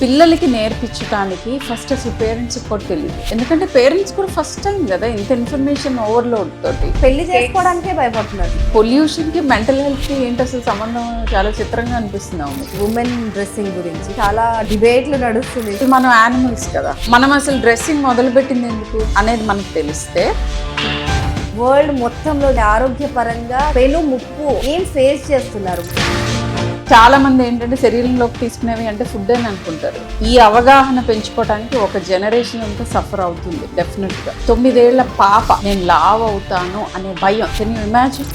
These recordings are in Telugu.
పిల్లలకి నేర్పించడానికి ఫస్ట్ అసలు పేరెంట్స్ కూడా తెలియదు. ఎందుకంటే పేరెంట్స్ కూడా ఫస్ట్ టైం కదా ఇంత ఇన్ఫర్మేషన్ ఓవర్లోడ్ తోటి పెళ్లి చేసుకోవడానికే భయపడుతున్నారు. పొల్యూషన్ కి మెంటల్ హెల్త్ కి ఏంటి అసలు సంబంధం చాలా చిత్రంగా అనిపిస్తుంది. ఉమెన్ డ్రెస్సింగ్ గురించి చాలా డిబేట్లు నడుస్తుంది. మనం యానిమల్స్ కదా, మనం అసలు డ్రెస్సింగ్ మొదలు పెట్టింది ఎందుకు అనేది మనకు తెలిస్తే వరల్డ్ మొత్తంలో ఆరోగ్యపరంగా పెను ముప్పు ఏం ఫేస్ చేస్తున్నారు. చాలా మంది ఏంటంటే శరీరంలోకి తీసుకునేవి అంటే ఫుడ్ అని అనుకుంటారు. ఈ అవగాహన పెంచుకోవడానికి ఒక జనరేషన్ అంతా సఫర్ అవుతుంది డెఫినెట్ గా. 9 ఏళ్ల పాప నేను లావ్ అవుతాను అనే భయం. Can you imagine?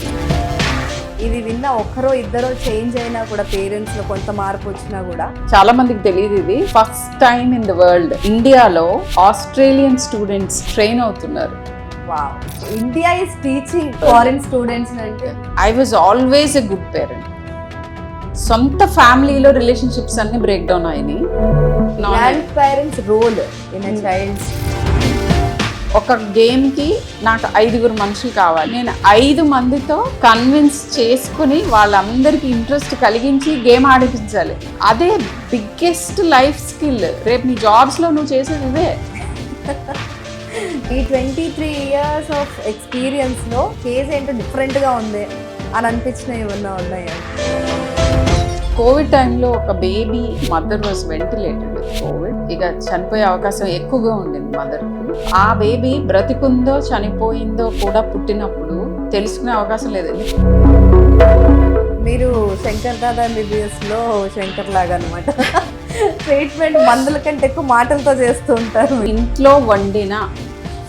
ఇది విన్న ఒక్కరో ఇద్దరో చేంజ్ అయినా కూడా పేరెంట్స్ లో కొంత మార్పు వచ్చినా కూడా చాలా మందికి తెలియదు. ఇది first time in the world ఇండియాలో ఆస్ట్రేలియన్ స్టూడెంట్స్ ట్రైన్ అవుతున్నారు. Wow, India is teaching foreign students అంటే. I was always a good parent. సొంత ఫ్యామిలీలో రిలేషన్షిప్స్ అన్ని బ్రేక్ డౌన్ అయినాయి. Grand parents role in a child's. ఒక గేమ్కి నాకు 5 మనుషులు కావాలి. నేను 5 మందితో కన్విన్స్ చేసుకుని వాళ్ళందరికీ ఇంట్రెస్ట్ కలిగించి గేమ్ ఆడిపించాలి. అదే బిగ్గెస్ట్ లైఫ్ స్కిల్. రేపు నీ జాబ్స్లో నువ్వు చేసేది ఇదే. ఈ 23 years ఆఫ్ ఎక్స్పీరియన్స్లో కేసు ఏంటో డిఫరెంట్గా ఉంది అని అనిపించినవి ఏమన్నా ఉన్నాయా? కోవిడ్ టైంలో ఒక baby mother was ventilated. Covid ఇక చనిపోయే అవకాశం ఎక్కువగా ఉండింది మదర్కి. ఆ బేబీ బ్రతికుందో చనిపోయిందో కూడా పుట్టినప్పుడు తెలుసుకునే అవకాశం లేదు. మీరు శంకర్ దాదా MBBSలో శంకర్ లాగా అనమాట. ట్రీట్మెంట్ మందుల కంటే ఎక్కువ మాటలతో చేస్తూ ఉంటారు. ఇంట్లో వండిన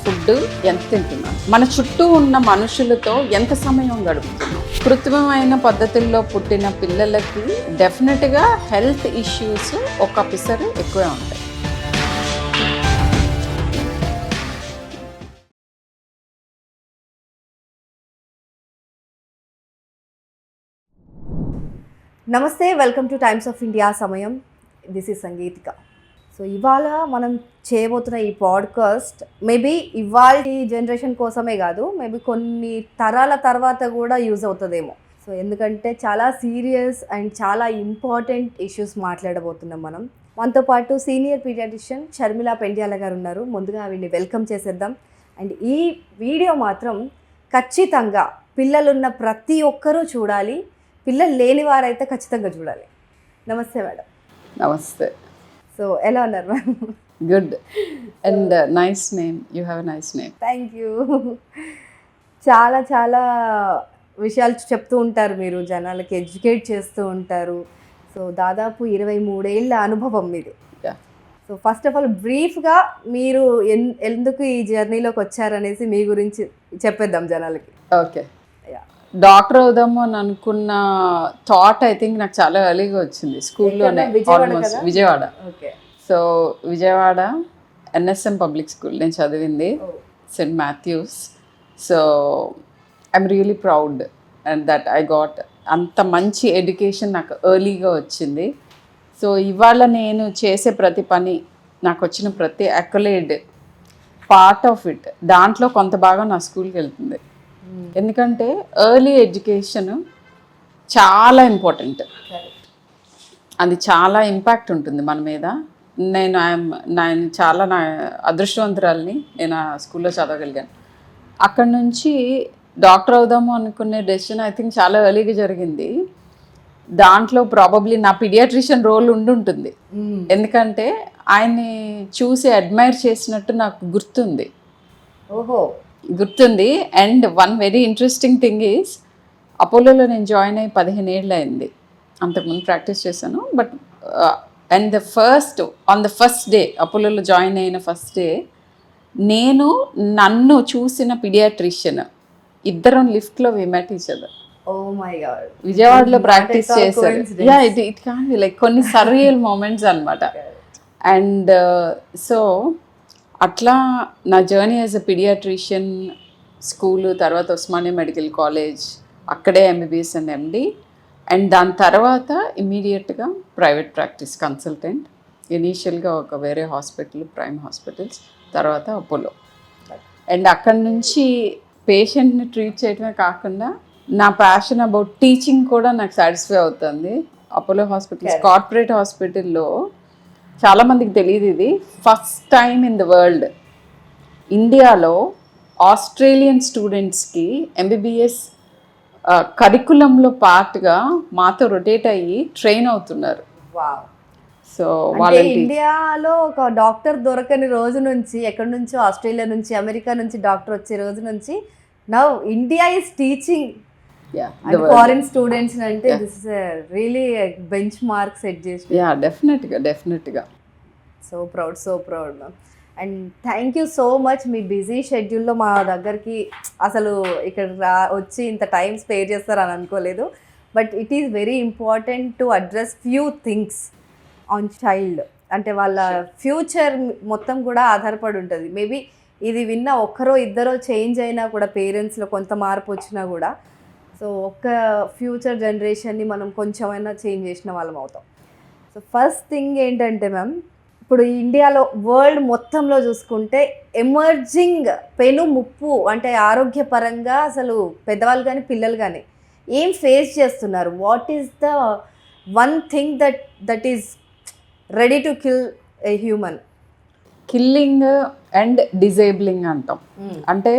ఫుడ్ ఎంత తింటున్నాం, మన చుట్టూ ఉన్న మనుషులతో ఎంత సమయం గడుపుతున్నాం. కృత్రిమమైన పద్ధతుల్లో పుట్టిన పిల్లలకి డెఫినెట్గా హెల్త్ ఇష్యూస్ ఒక పిసరు ఎక్కువే ఉంటాయి. నమస్తే, welcome to Times of India Samayam. This is Sangeetika. So ఇవాళ మనం చేయబోతున్న ఈ పాడ్కాస్ట్ మేబీ ఇవాళ జనరేషన్ కోసమే కాదు, మేబీ కొన్ని తరాల తర్వాత కూడా యూజ్ అవుతుందేమో. సో ఎందుకంటే చాలా సీరియస్ అండ్ చాలా ఇంపార్టెంట్ ఇష్యూస్ మాట్లాడబోతున్నాం మనం. మనతో పాటు సీనియర్ పీడియాట్రిషియన్ షర్మిల పెండ్యాల గారు ఉన్నారు. ముందుగా వీడిని వెల్కమ్ చేసేద్దాం. అండ్ ఈ వీడియో మాత్రం ఖచ్చితంగా పిల్లలున్న ప్రతి ఒక్కరూ చూడాలి. పిల్లలు లేని వారైతే ఖచ్చితంగా చూడాలి. నమస్తే మేడం. నమస్తే. సో ఎలా ఉన్నారు ma'am? Good and nice name. You have a nice name. Thank you. చాలా చాలా విషయాలు చెప్తూ ఉంటారు మీరు, జనాలకి ఎడ్యుకేట్ చేస్తూ ఉంటారు. సో దాదాపు 23 ఏళ్ళ అనుభవం మీది. సో ఫస్ట్ ఆఫ్ ఆల్ బ్రీఫ్గా మీరు ఎందుకు ఈ జర్నీలోకి వచ్చారనేసి మీ గురించి చెప్పేద్దాం జనాలకి. ఓకే. డాక్టర్ అవుదాము అని అనుకున్న థాట్ ఐ థింక్ నాకు చాలా ఎర్లీగా వచ్చింది స్కూల్లోనే. Almost Vijayawada. Okay. So Vijayawada NSM public school నేను చదివింది, saint Matthew's. So I'm really proud and that I got అంత మంచి ఎడ్యుకేషన్ నాకు ఎర్లీగా వచ్చింది. సో ఇవాళ నేను చేసే ప్రతి పని, నాకు వచ్చిన ప్రతి అక్యులేడ్, పార్ట్ ఆఫ్ ఇట్ దాంట్లో కొంత భాగం నా స్కూల్కి వెళ్తుంది. ఎందుకంటే ఎర్లీ ఎడ్యుకేషన్ చాలా ఇంపార్టెంట్. అది చాలా ఇంపాక్ట్ ఉంటుంది మన మీద. నేను చాలా నా అదృష్టవంతురాలని. నేను ఆ స్కూల్లో చదవగలిగాను. అక్కడ నుంచి డాక్టర్ అవుదాము అనుకునే డెసిషన్ ఐ థింక్ చాలా ఎర్లీగా జరిగింది. దాంట్లో ప్రాబబ్లీ నా పీడియాట్రిషియన్ రోల్ ఉంటుంది. ఎందుకంటే ఆయన్ని చూసి అడ్మైర్ చేసినట్టు నాకు గుర్తుంది. And one very interesting thing is, అపోలోలో నేను జాయిన్ అయ్యి 15 ఏళ్ళు అయింది. అంతకుముందు ప్రాక్టీస్ చేశాను. But and on the first day అపోలోలో జాయిన్ అయిన ఫస్ట్ డే నన్ను చూసిన పీడియాట్రిషియన్ ఇద్దరం లిఫ్ట్లో వి మెట్ ఈచ్ అదర్. విజయవాడలో ప్రాక్టీస్ చేశారు. ఇట్ కాన్ బి లైక్ కొన్ని సర్రియల్ మూమెంట్స్ అనమాట. అండ్ సో అట్లా నా journey as a paediatrician, school, తర్వాత ఉస్మానియా మెడికల్ కాలేజ్, అక్కడే MBBS అండ్ MD. అండ్ దాని తర్వాత ఇమ్మీడియట్గా ప్రైవేట్ ప్రాక్టీస్ కన్సల్టెంట్. ఇనీషియల్గా ఒక వేరే హాస్పిటల్, ప్రైమ్ హాస్పిటల్స్, తర్వాత అపోలో. అండ్ అక్కడి నుంచి పేషెంట్ని ట్రీట్ చేయడమే కాకుండా నా ప్యాషన్ అబౌట్ టీచింగ్ కూడా నాకు సాటిస్ఫై అవుతుంది. అపోలో హాస్పిటల్స్ కార్పొరేట్ హాస్పిటల్లో చాలామందికి తెలియదు ఇది. First time in the world ఇండియాలో ఆస్ట్రేలియన్ స్టూడెంట్స్కి ఎంబీబీఎస్ కరికులంలో పార్ట్గా మాతో రొటేట్ అయ్యి ట్రైన్ అవుతున్నారు. వావ్. సో అంటే వాళ్ళ ఇండియాలో ఒక డాక్టర్ దొరకని రోజు నుంచి, ఎక్కడి నుంచో ఆస్ట్రేలియా నుంచి, అమెరికా నుంచి డాక్టర్ వచ్చే రోజు నుంచి now India is teaching foreign students అంటే this is really benchmark set చేసి. డెఫినెట్గా so proud ma'am. And thank you so much. మీ బిజీ షెడ్యూల్లో మా దగ్గరికి అసలు ఇక్కడ వచ్చి ఇంత టైం స్పేర్ చేస్తారని అనుకోలేదు. But it is very important to address few things on child. అంటే వాళ్ళ ఫ్యూచర్ మొత్తం కూడా ఆధారపడి ఉంటుంది. మేబీ ఇది విన్న ఒక్కరో ఇద్దరో చేంజ్ అయినా కూడా, పేరెంట్స్లో కొంత మార్పు వచ్చినా కూడా, సో ఒక్క ఫ్యూచర్ జనరేషన్ని మనం కొంచెమైనా చేంజ్ చేసిన వాళ్ళం అవుతాం. సో ఫస్ట్ థింగ్ ఏంటంటే మ్యామ్, ఇప్పుడు ఇండియాలో వరల్డ్ మొత్తంలో చూసుకుంటే ఎమర్జింగ్ పెను ముప్పు అంటే ఆరోగ్యపరంగా అసలు పెద్దవాళ్ళు కానీ పిల్లలు కానీ ఏం ఫేస్ చేస్తున్నారు? What is the one thing that is ready to kill a human? Killing and disabling అంటాం. అంటే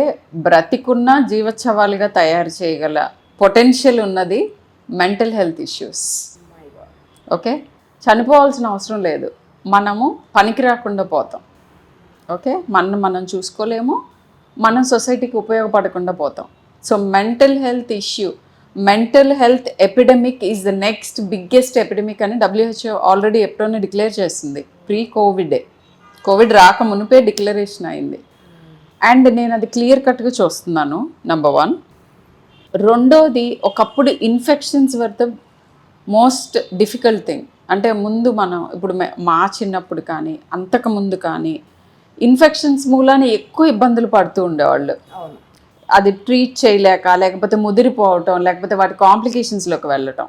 బ్రతికున్న జీవోత్సవాలుగా తయారు చేయగల పొటెన్షియల్ ఉన్నది మెంటల్ హెల్త్ ఇష్యూస్. ఓకే, చనిపోవాల్సిన అవసరం లేదు, మనము పనికి రాకుండా పోతాం. ఓకే, మనం చూసుకోలేము, మనం సొసైటీకి ఉపయోగపడకుండా పోతాం. So mental health issue, mental health epidemic is the next biggest epidemic అని WHO ఆల్రెడీ ఎప్పుడోనే డిక్లేర్ చేస్తుంది. కోవిడ్ రాక మునిపే డిక్లరేషన్ అయింది. అండ్ నేను అది క్లియర్ కట్గా చూస్తున్నాను, నెంబర్ 1. రెండోది, ఒకప్పుడు infections were the most difficult thing. అంటే ముందు మనం ఇప్పుడు మా చిన్నప్పుడు కానీ అంతకుముందు కానీ ఇన్ఫెక్షన్స్ మూలాన ఎక్కువ ఇబ్బందులు పడుతూ ఉండేవాళ్ళు. అది ట్రీట్ చేయలేక, లేకపోతే ముదిరిపోవటం, లేకపోతే వాటి కాంప్లికేషన్స్లోకి వెళ్ళటం.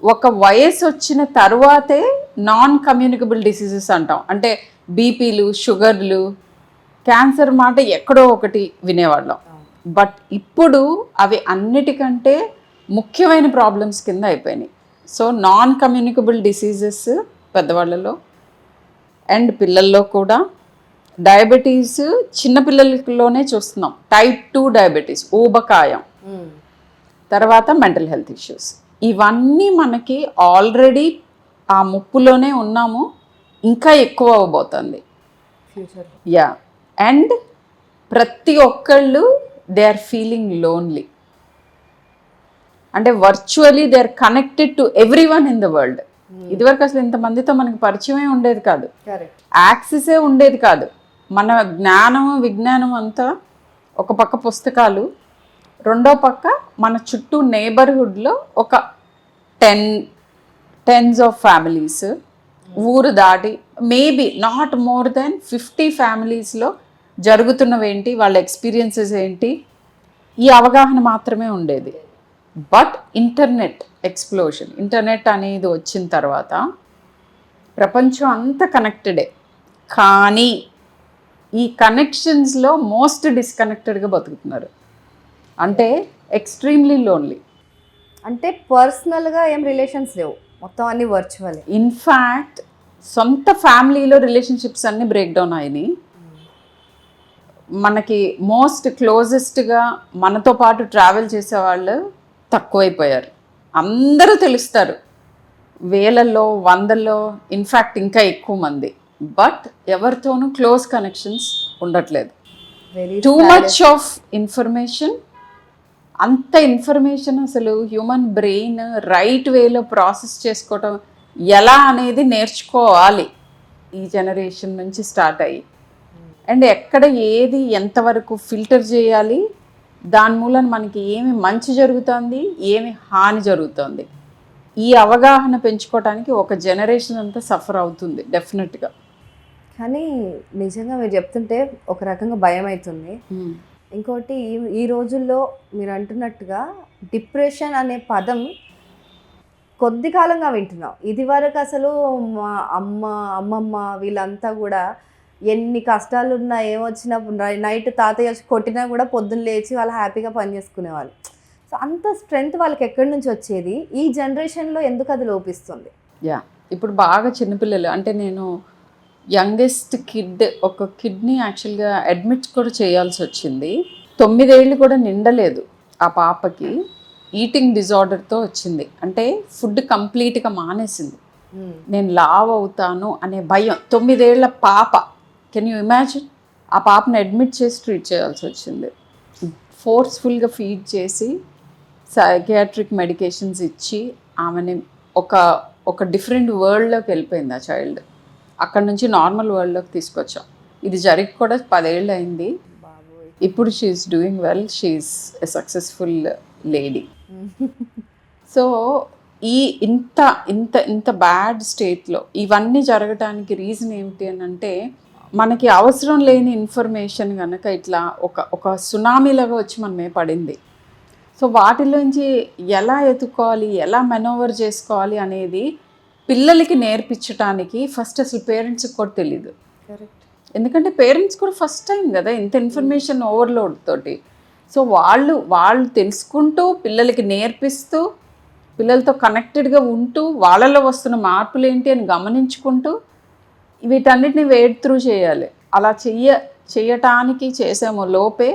ఒక వయసు వచ్చిన తర్వాతే నాన్ కమ్యూనికబుల్ డిసీజెస్ అంటాం. అంటే బీపీలు, షుగర్లు, క్యాన్సర్ మాట ఎక్కడో ఒకటి వినేవాళ్ళం. బట్ ఇప్పుడు అవి అన్నిటికంటే ముఖ్యమైన ప్రాబ్లమ్స్ కింద అయిపోయినాయి. సో నాన్ కమ్యూనికబుల్ డిసీజెస్ పెద్దవాళ్ళలో అండ్ పిల్లల్లో కూడా. డయాబెటీస్ చిన్నపిల్లలలోనే చూస్తున్నాం. టైప్ 2 డయాబెటీస్, ఊబకాయం, తర్వాత మెంటల్ హెల్త్ ఇష్యూస్. ఇవన్నీ మనకి ఆల్రెడీ ఆ ముప్పులోనే ఉన్నాము, ఇంకా ఎక్కువ అవ్వబోతుంది. యా, అండ్ ప్రతి ఒక్కళ్ళు దే ఆర్ ఫీలింగ్ లోన్లీ. అంటే virtually they are connected to everyone in the world. ఇదివరకు అసలు ఇంతమందితో మనకి పరిచయమే ఉండేది కాదు, యాక్సెసే ఉండేది కాదు. మన జ్ఞానము విజ్ఞానం అంతా ఒక పక్క పుస్తకాలు, రెండో పక్క మన చుట్టూ నేబర్హుడ్లో ఒక టెన్స్ ఆఫ్ ఫ్యామిలీస్, ఊరు దాటి మేబీ నాట్ మోర్ దెన్ 50 ఫ్యామిలీస్లో జరుగుతున్నవేంటి, వాళ్ళ ఎక్స్పీరియన్సెస్ ఏంటి, ఈ అవగాహన మాత్రమే ఉండేది. బట్ ఇంటర్నెట్ అనేది వచ్చిన తర్వాత ప్రపంచం అంతా కనెక్టెడే. కానీ ఈ కనెక్షన్స్లో మోస్ట్ డిస్కనెక్టెడ్గా బతుకుతున్నారు. అంటే ఎక్స్ట్రీమ్లీ లోన్లీ. అంటే పర్సనల్గా ఏం రిలేషన్స్ లేవు, మొత్తం అన్ని వర్చువల్. ఇన్ఫ్యాక్ట్ సొంత ఫ్యామిలీలో రిలేషన్షిప్స్ అన్నీ బ్రేక్ డౌన్ అయినాయి. మనకి మోస్ట్ క్లోజెస్ట్గా మనతో పాటు ట్రావెల్ చేసేవాళ్ళు తక్కువైపోయారు. అందరూ తెలుస్తారు, వేలల్లో, వందల్లో, ఇన్ఫ్యాక్ట్ ఇంకా ఎక్కువ మంది. బట్ ఎవరితోనూ క్లోజ్ కనెక్షన్స్ ఉండట్లేదు. Too much of information. అంత ఇన్ఫర్మేషన్ అసలు హ్యూమన్ బ్రెయిన్ రైట్ వేలో ప్రాసెస్ చేసుకోవటం ఎలా అనేది నేర్చుకోవాలి ఈ జనరేషన్ నుంచి స్టార్ట్ అయ్యి. అండ్ ఎక్కడ ఏది ఎంతవరకు ఫిల్టర్ చేయాలి, దాని మూలన మనకి ఏమి మంచి జరుగుతుంది, ఏమి హాని జరుగుతుంది, ఈ అవగాహన పెంచుకోవడానికి ఒక జనరేషన్ అంతా సఫర్ అవుతుంది డెఫినెట్గా. కానీ నిజంగా మీరు చెప్తుంటే ఒక రకంగా భయం అవుతుంది. ఇంకోటి, ఈ రోజుల్లో మీరు అంటున్నట్టుగా డిప్రెషన్ అనే పదం కొద్ది కాలంగా వింటున్నాం. ఇది వరకు అసలు మా అమ్మమ్మ వీళ్ళంతా కూడా ఎన్ని కష్టాలు ఉన్నా ఏమొచ్చినా నైట్ తాతయ్య వచ్చి కొట్టినా కూడా పొద్దున్న లేచి వాళ్ళు హ్యాపీగా పని చేసుకునేవాళ్ళు. సో అంత స్ట్రెంగ్త్ వాళ్ళకి ఎక్కడి నుంచి వచ్చేది? ఈ జనరేషన్లో ఎందుకు అది లోపిస్తుంది? ఇప్పుడు బాగా చిన్నపిల్లలు, అంటే నేను యంగెస్ట్ కిడ్, ఒక కిడ్ని యాక్చువల్గా అడ్మిట్ కూడా చేయాల్సి వచ్చింది. 9 ఏళ్ళు కూడా నిండలేదు ఆ పాపకి. ఈటింగ్ డిజార్డర్తో వచ్చింది. అంటే ఫుడ్ కంప్లీట్గా మానేసింది. నేను లావ్ అవుతాను అనే భయం. 9 ఏళ్ల పాప, కెన్ యూ ఇమాజిన్? ఆ పాపను అడ్మిట్ చేసి ట్రీట్ చేయాల్సి వచ్చింది. ఫోర్స్ఫుల్గా ఫీడ్ చేసి సైకియాట్రిక్ మెడికేషన్స్ ఇచ్చి ఆమెని ఒక డిఫరెంట్ వరల్డ్లోకి వెళ్ళిపోయింది ఆ చైల్డ్. అక్కడ నుంచి నార్మల్ వరల్డ్లోకి తీసుకొచ్చాం. ఇది జరిగి కూడా 10 ఏళ్ళు అయింది. ఇప్పుడు she's doing well, she's a successful lady. So ఈ ఇంత ఇంత ఇంత బ్యాడ్ స్టేట్లో ఇవన్నీ జరగటానికి రీజన్ ఏమిటి అని అంటే, మనకి అవసరం లేని ఇన్ఫర్మేషన్ కనుక ఇట్లా ఒక సునామీలాగా వచ్చి మనమే పడింది. సో వాటిలోంచి ఎలా ఎత్తుకోవాలి, ఎలా మెనోవర్ చేసుకోవాలి అనేది పిల్లలకి నేర్పించడానికి ఫస్ట్ అసలు పేరెంట్స్కి కూడా తెలీదు. ఎందుకంటే పేరెంట్స్ కూడా ఫస్ట్ టైం కదా ఇంత ఇన్ఫర్మేషన్ ఓవర్లోడ్ తోటి. సో వాళ్ళు తెలుసుకుంటూ పిల్లలకి నేర్పిస్తూ పిల్లలతో కనెక్టెడ్గా ఉంటూ వాళ్ళలో వస్తున్న మార్పులు ఏంటి అని గమనించుకుంటూ వీటన్నిటిని వేడ్ త్రూ చేయాలి. అలా చేయటానికి చేసామో లోపే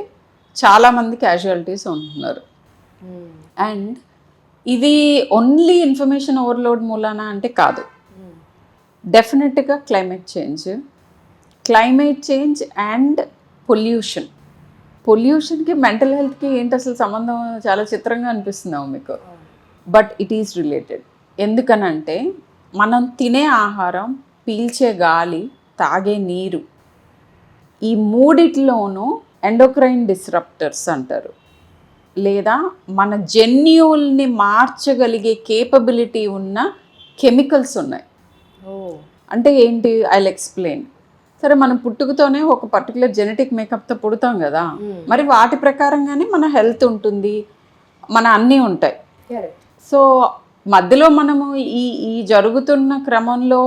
చాలామంది క్యాజువాలిటీస్ ఉంటున్నారు. అండ్ ఇది ఓన్లీ ఇన్ఫర్మేషన్ ఓవర్లోడ్ మూలాన అంటే కాదు. డెఫినెట్గా క్లైమేట్ చేంజ్ అండ్ పొల్యూషన్కి మెంటల్ హెల్త్కి ఏంటి అసలు సంబంధం? చాలా చిత్రంగా అనిపిస్తున్నావు మీకు, బట్ ఇట్ ఈస్ రిలేటెడ్. ఎందుకనంటే మనం తినే ఆహారం, పీల్చే గాలి, తాగే నీరు, ఈ మూడిట్లోనూ ఎండోక్రైన్ డిస్రప్టర్స్ అంటారు, లేదా మన జన్యువుల్ని మార్చగలిగే కేపబిలిటీ ఉన్న కెమికల్స్ ఉన్నాయి. అంటే ఏంటి? I'll explain. సరే, మనం పుట్టుకతోనే ఒక పర్టికులర్ జెనెటిక్ మేకప్తో పుడతాం కదా, మరి వాటి ప్రకారంగానే మన హెల్త్ ఉంటుంది, మన అన్నీ ఉంటాయి. సో మధ్యలో మనము ఈ జరుగుతున్న క్రమంలో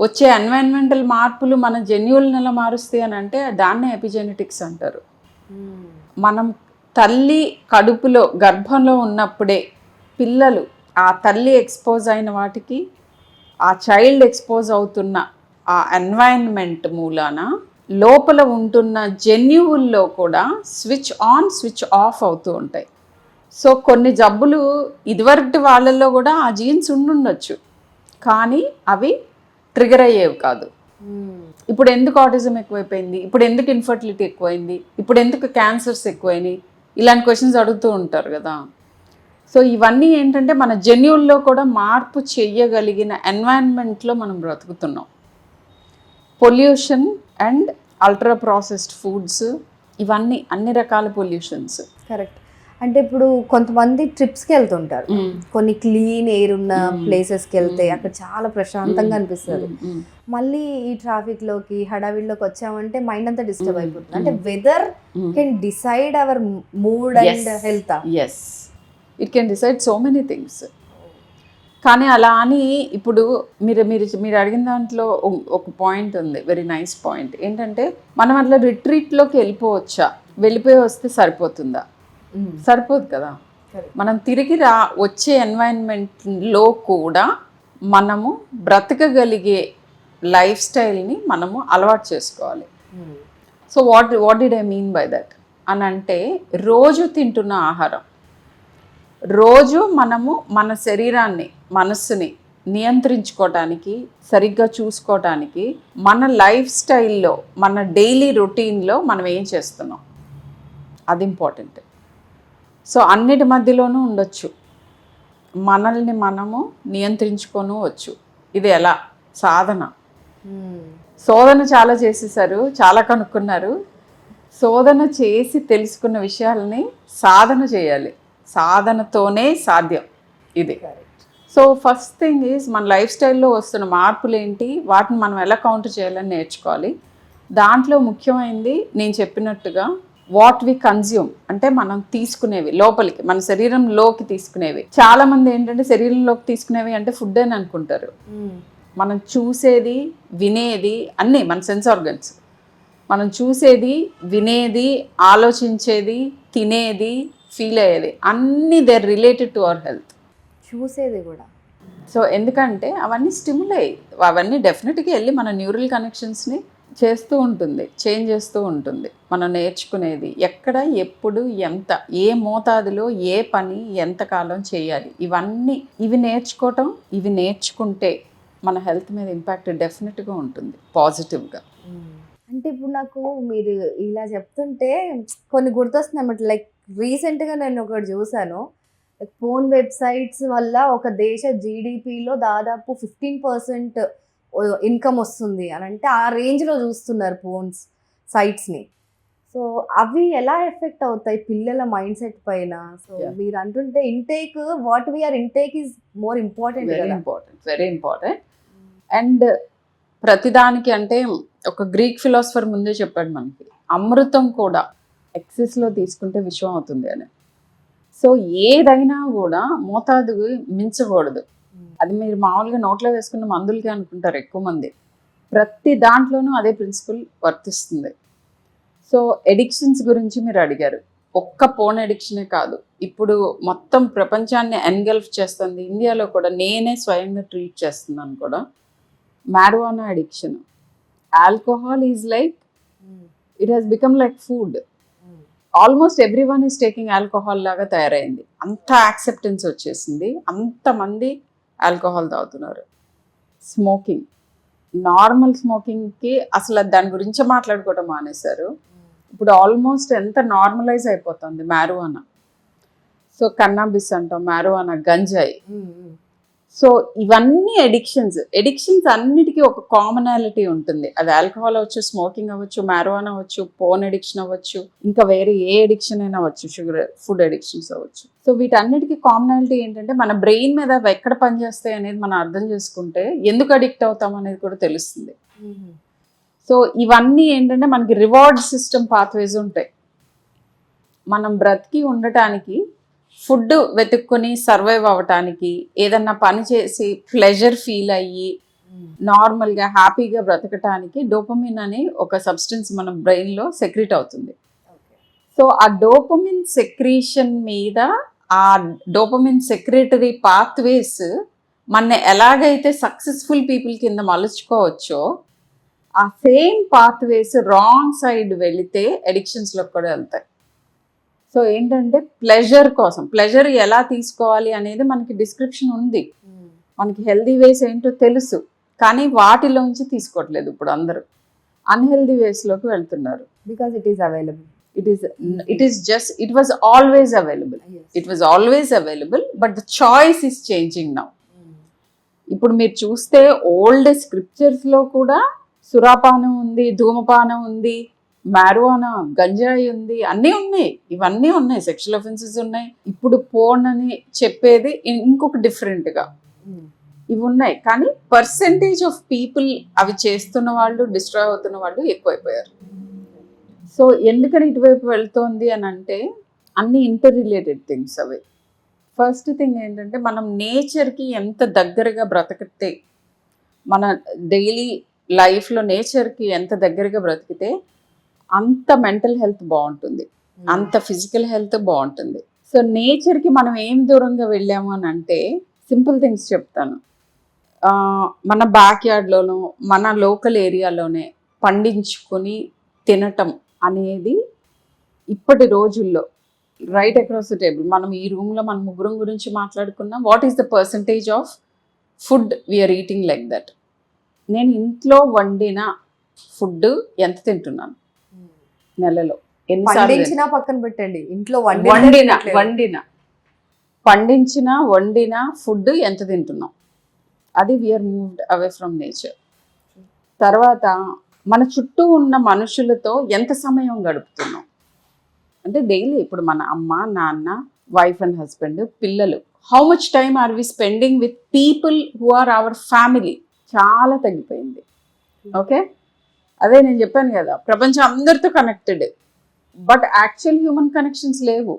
వచ్చే ఎన్వైరన్మెంటల్ మార్పులు మన జన్యువులను ఎలా మారుస్తాయి అని అంటే దాన్నే ఎపిజెనెటిక్స్ అంటారు. మనం తల్లి కడుపులో గర్భంలో ఉన్నప్పుడే పిల్లలు ఆ తల్లి ఎక్స్పోజ్ అయిన వాటికి, ఆ చైల్డ్ ఎక్స్పోజ్ అవుతున్న ఆ ఎన్వైరన్మెంట్ మూలాన లోపల ఉంటున్న జన్యువుల్లో కూడా స్విచ్ ఆన్ స్విచ్ ఆఫ్ అవుతూ ఉంటాయి. సో కొన్ని జబ్బులు ఇదివరకటి వాళ్ళల్లో కూడా ఆ జీన్స్ ఉండుండొచ్చు, కానీ అవి ట్రిగర్ అయ్యేవి కాదు. ఇప్పుడు ఎందుకు ఆటిజం ఎక్కువైపోయింది, ఇప్పుడు ఎందుకు ఇన్ఫర్టిలిటీ ఎక్కువైంది, ఇప్పుడు ఎందుకు క్యాన్సర్స్ ఎక్కువైనాయి, ఇలాంటి క్వశ్చన్స్ అడుగుతూ ఉంటారు కదా. సో ఇవన్నీ ఏంటంటే మన జన్యువుల్లో కూడా మార్పు చేయగలిగిన ఎన్వైరన్మెంట్లో మనం బ్రతుకుతున్నాం. Pollution and ultra processed foods, ఇవన్నీ అన్ని రకాల పొల్యూషన్స్. కరెక్ట్. అంటే ఇప్పుడు కొంతమంది ట్రిప్స్కి వెళ్తుంటారు, కొన్ని క్లీన్ ఎయిర్ ఉన్న ప్లేసెస్కి వెళ్తే అక్కడ చాలా ప్రశాంతంగా అనిపిస్తుంది. మళ్ళీ ఈ ట్రాఫిక్లోకి హడావిడిలోకి వచ్చామంటే మైండ్ అంతా డిస్టర్బ్ అయిపోతుంది. అంటే weather can decide our mood and health. Yes, it can decide so many things. కానీ అలా అని ఇప్పుడు మీరు అడిగిన దాంట్లో ఒక పాయింట్ ఉంది, వెరీ నైస్ పాయింట్. ఏంటంటే మనం అట్లా రిట్రీట్లోకి వెళ్ళిపోయి వస్తే సరిపోతుందా? సరిపోదు కదా. మనం తిరిగి వచ్చే ఎన్వైరన్మెంట్లో కూడా మనము బ్రతకగలిగే లైఫ్ స్టైల్ని మనము అలవాటు చేసుకోవాలి. So what did I mean by that అని అంటే, రోజు తింటున్న ఆహారం, రోజు మనము మన శరీరాన్ని, మనస్సుని నియంత్రించుకోవటానికి, సరిగ్గా చూసుకోవటానికి మన లైఫ్ స్టైల్లో, మన డైలీ రొటీన్లో మనం ఏం చేస్తున్నాం, అది ఇంపార్టెంట్. సో అన్నిటి మధ్యలోనూ ఉండొచ్చు, మనల్ని మనము నియంత్రించుకోవచ్చు. ఇది ఎలా? శోధన చాలా చేసేసారు, చాలా కనుక్కున్నారు. శోధన చేసి తెలుసుకున్న విషయాలని సాధన చేయాలి, సాధనతోనే సాధ్యం ఇది. సో ఫస్ట్ థింగ్ ఈజ్ మన లైఫ్ స్టైల్లో వస్తున్న మార్పులు ఏంటి, వాటిని మనం ఎలా కౌంటర్ చేయాలని నేర్చుకోవాలి. దాంట్లో ముఖ్యమైనది నేను చెప్పినట్టుగా వాట్ వి కన్జ్యూమ్, అంటే మనం తీసుకునేవి లోపలికి, మన శరీరంలోకి తీసుకునేవి. చాలా మంది ఏంటంటే శరీరంలోకి తీసుకునేవి అంటే ఫుడ్ అని అనుకుంటారు. మనం చూసేది, వినేది అన్నీ మన సెన్స్ ఆర్గన్స్. మనం చూసేది, వినేది, ఆలోచించేది, తినేది, ఫీల్ అయ్యేది అన్నీ they are related to our health. చూసేది కూడా సో ఎందుకంటే అవన్నీ అవన్నీ డెఫినెట్గా వెళ్ళి మన న్యూరల్ కనెక్షన్స్ని చేస్తూ ఉంటుంది, చేంజ్ చేస్తూ ఉంటుంది. మనం నేర్చుకునేది ఎక్కడ, ఎప్పుడు, ఎంత, ఏ మోతాదులో ఏ పని ఎంతకాలం చేయాలి, ఇవి నేర్చుకుంటే మన హెల్త్ మీద ఇంపాక్ట్ డెఫినెట్గా ఉంటుంది పాజిటివ్గా. అంటే ఇప్పుడు నాకు మీరు ఇలా చెప్తుంటే కొన్ని గుర్తొస్తున్నాయి అన్నమాట. లైక్ రీసెంట్గా నేను ఒకటి చూసాను, ఫోన్ వెబ్సైట్స్ వల్ల ఒక దేశ జీడిపిలో దాదాపు 15% ఇన్కమ్ వస్తుంది అని అంటే ఆ రేంజ్లో చూస్తున్నారు ఫోన్స్ సైట్స్ని. సో అవి ఎలా ఎఫెక్ట్ అవుతాయి పిల్లల మైండ్ సెట్ పైన? సో మీరు అంటుంటే intake, what we're intake is more important. Very important. And ప్రతిదానికి అంటే ఒక గ్రీక్ ఫిలాసఫర్ ముందే చెప్పాడు మనకి, అమృతం కూడా ఎక్సెస్లో తీసుకుంటే విషం అవుతుంది అని. సో ఏదైనా కూడా మోతాదు మించకూడదు. అది మీరు మామూలుగా నోట్లో వేసుకున్న మందులకి అనుకుంటారు ఎక్కువ మంది, ప్రతి దాంట్లోనూ అదే ప్రిన్సిపల్ వర్తిస్తుంది. సో ఎడిక్షన్స్ గురించి మీరు అడిగారు. ఒక్క ఫోన్ ఎడిక్షనే కాదు, ఇప్పుడు మొత్తం ప్రపంచాన్ని ఎన్గల్ఫ్ చేస్తుంది. ఇండియాలో కూడా నేనే స్వయంగా ట్రీట్ చేస్తున్నాను కూడా marijuana addiction. Alcohol is like, it has become like food. Almost everyone is taking alcohol లాగా తయారైంది. అంత యాక్సెప్టెన్స్ వచ్చేసింది, అంతమంది ఆల్కహాల్ తాగుతున్నారు. స్మోకింగ్, నార్మల్ స్మోకింగ్కి అసలు దాని గురించి మాట్లాడుకోవడం మానేశారు. ఇప్పుడు ఆల్మోస్ట్ ఎంత నార్మలైజ్ అయిపోతుంది marijuana. సో కన్నాబిస్ అంటాం, marijuana, గంజాయి. సో ఇవన్నీ ఎడిక్షన్స్ అన్నిటికీ ఒక కామనాలిటీ ఉంటుంది. అది ఆల్కహాల్ అవ్వచ్చు, స్మోకింగ్ అవ్వచ్చు, marijuana అవ్వచ్చు, ఫోన్ ఎడిక్షన్ అవ్వచ్చు, ఇంకా వేరే ఏ ఎడిక్షన్ అయినా అవ్వచ్చు, ఫుడ్ ఎడిక్షన్స్ అవ్వచ్చు. సో వీటన్నిటికీ కామనాలిటీ ఏంటంటే మన బ్రెయిన్ మీద అవి ఎక్కడ పనిచేస్తాయి అనేది మనం అర్థం చేసుకుంటే ఎందుకు అడిక్ట్ అవుతాం అనేది కూడా తెలుస్తుంది. సో ఇవన్నీ ఏంటంటే మనకి రివార్డ్ సిస్టమ్ పాత్వేస్ ఉంటాయి. మనం బ్రతికి ఉండటానికి, ఫుడ్ వెతుక్కొని సర్వైవ్ అవ్వటానికి, ఏదన్నా పని చేసి ప్లెజర్ ఫీల్ అయ్యి నార్మల్గా హ్యాపీగా బ్రతకటానికి డోపమిన్ అనే ఒక సబ్స్టెన్స్ మన బ్రెయిన్లో సెక్రీట్ అవుతుంది. సో ఆ డోపమిన్ సెక్రీషన్ మీద, ఆ డోపమిన్ సెక్రేటరీ పాత్వేస్ మన ఎలాగైతే సక్సెస్ఫుల్ పీపుల్ కింద మలుచుకోవచ్చో ఆ సేమ్ పాత్వేస్ రాంగ్ సైడ్ వెళితే ఎడిక్షన్స్లోకి కూడా వెళ్తాయి. సో ఏంటంటే ప్లెజర్ ఎలా తీసుకోవాలి అనేది మనకి డిస్క్రిప్షన్ ఉంది, మనకి హెల్దీ వేస్ ఏంటో తెలుసు, కానీ వాటిలోంచి తీసుకోవట్లేదు. ఇప్పుడు అందరూ అన్హెల్దీ వేస్లోకి వెళ్తున్నారు. Because it is available. It was always available, but the choice is changing now. ఇప్పుడు మీరు చూస్తే ఓల్డ్ స్క్రిప్చర్స్లో కూడా సురాపానం ఉంది, ధూమపానం ఉంది, marijuana, గంజాయి ఉంది, అన్నీ ఉన్నాయి. ఇవన్నీ ఉన్నాయి, సెక్షువల్ అఫెన్సెస్ ఉన్నాయి. ఇప్పుడు పోర్న్ అని చెప్పేది ఇంకొక డిఫరెంట్గా ఇవి ఉన్నాయి. కానీ పర్సెంటేజ్ ఆఫ్ పీపుల్ అవి చేస్తున్న వాళ్ళు, డిస్ట్రాయ్ అవుతున్న వాళ్ళు ఎక్కువైపోయారు. సో ఎందుకని ఇటువైపు వెళ్తోంది అని అంటే అన్ని ఇంటర్ రిలేటెడ్ థింగ్స్ అవి. ఫస్ట్ థింగ్ ఏంటంటే మనం నేచర్కి ఎంత దగ్గరగా బ్రతికితే, మన డైలీ లైఫ్లో నేచర్కి ఎంత దగ్గరగా బ్రతికితే అంత మెంటల్ హెల్త్ బాగుంటుంది, అంత ఫిజికల్ హెల్త్ బాగుంటుంది. సో నేచర్కి మనం ఏం దూరంగా వెళ్ళాము అని అంటే సింపుల్ థింగ్స్ చెప్తాను. మన బ్యాక్ యార్డ్లోనూ మన లోకల్ ఏరియాలోనే పండించుకొని తినటం అనేది ఇప్పటి రోజుల్లో రైట్ అక్రాస్ ద టేబుల్. మనం ఈ రూమ్లో మన ముగ్గురం గురించి మాట్లాడుకున్నాం. What is the percentage of food we're eating like that? నేను ఇంట్లో వండిన ఫుడ్ ఎంత తింటున్నాను నెలలో? పండించిన పక్కన పెట్టండి, ఇంట్లో వండిన ఫుడ్ ఎంత తింటున్నాం? అది we're moved away from nature. తర్వాత మన చుట్టూ ఉన్న మనుషులతో ఎంత సమయం గడుపుతున్నాం అంటే డైలీ ఇప్పుడు మన అమ్మ, నాన్న, వైఫ్ అండ్ హస్బెండ్, పిల్లలు, how much time are we spending with people who are our family? చాలా తగ్గిపోయింది. ఓకే, అదే నేను చెప్పాను కదా, ప్రపంచం అందరితో connected, but actual human connections లేవు.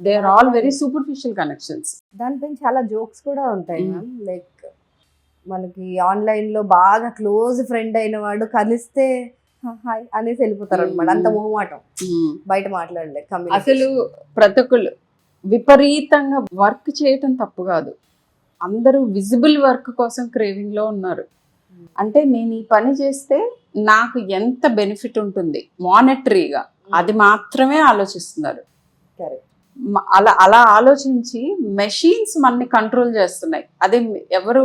They are all very superficial connections. దానిపైన చాలా జోక్స్ కూడా ఉంటాయి మ్యామ్. లైక్ మనకి ఆన్లైన్లో బాగా క్లోజ్ ఫ్రెండ్ అయిన వాడు కలిస్తే హాయ్ అనేసి వెళ్ళిపోతారు అనమాట. అంత మొహమాటం, బయట మాట్లాడలే. అసలు ప్రతి ఒక్కళ్ళు విపరీతంగా వర్క్ చేయటం తప్పు కాదు, అందరూ విజిబుల్ వర్క్ కోసం క్రేవింగ్లో ఉన్నారు. అంటే నేను ఈ పని చేస్తే నాకు ఎంత బెనిఫిట్ ఉంటుంది మానిటరీగా, అది మాత్రమే ఆలోచిస్తున్నారు. అలా అలా ఆలోచించి మెషిన్స్ మనని కంట్రోల్ చేస్తున్నాయి. అదే ఎవరు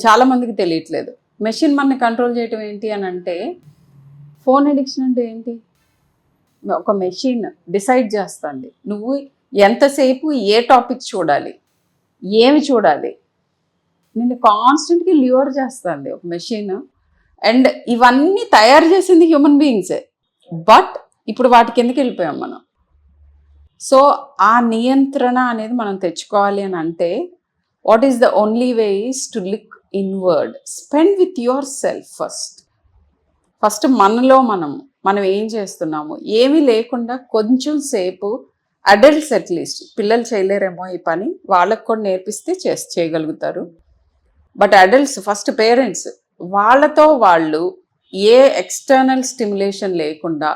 చాలా మందికి తెలియట్లేదు. మెషిన్ మనని కంట్రోల్ చేయటం ఏంటి అని అంటే, ఫోన్ అడిక్షన్ అంటే ఏంటి? ఒక మెషిన్ డిసైడ్ చేస్తుంది నువ్వు ఎంతసేపు ఏ టాపిక్ చూడాలి, ఏమి చూడాలి, నిన్ను కాన్స్టెంట్గా ల్యూర్ చేస్తుంది ఒక మెషిన్. అండ్ ఇవన్నీ తయారు చేసింది హ్యూమన్ బీయింగ్సే, బట్ ఇప్పుడు వాటి కిందకి వెళ్ళిపోయాం మనం. సో ఆ నియంత్రణ అనేది మనం తెచ్చుకోవాలి అని అంటే, what is the only way is to look inward, spend with your self first మనలో మనం ఏం చేస్తున్నాము, ఏమీ లేకుండా కొంచెం సేపు అడల్ట్స్ అట్లీస్ట్, పిల్లలు చేయలేరేమో ఈ పని, వాళ్ళకు కూడా నేర్పిస్తే చేయగలుగుతారు. బట్ అడల్ట్స్ ఫస్ట్ పేరెంట్స్ వాళ్ళతో వాళ్ళు ఏ ఎక్స్టర్నల్ స్టిమ్యులేషన్ లేకుండా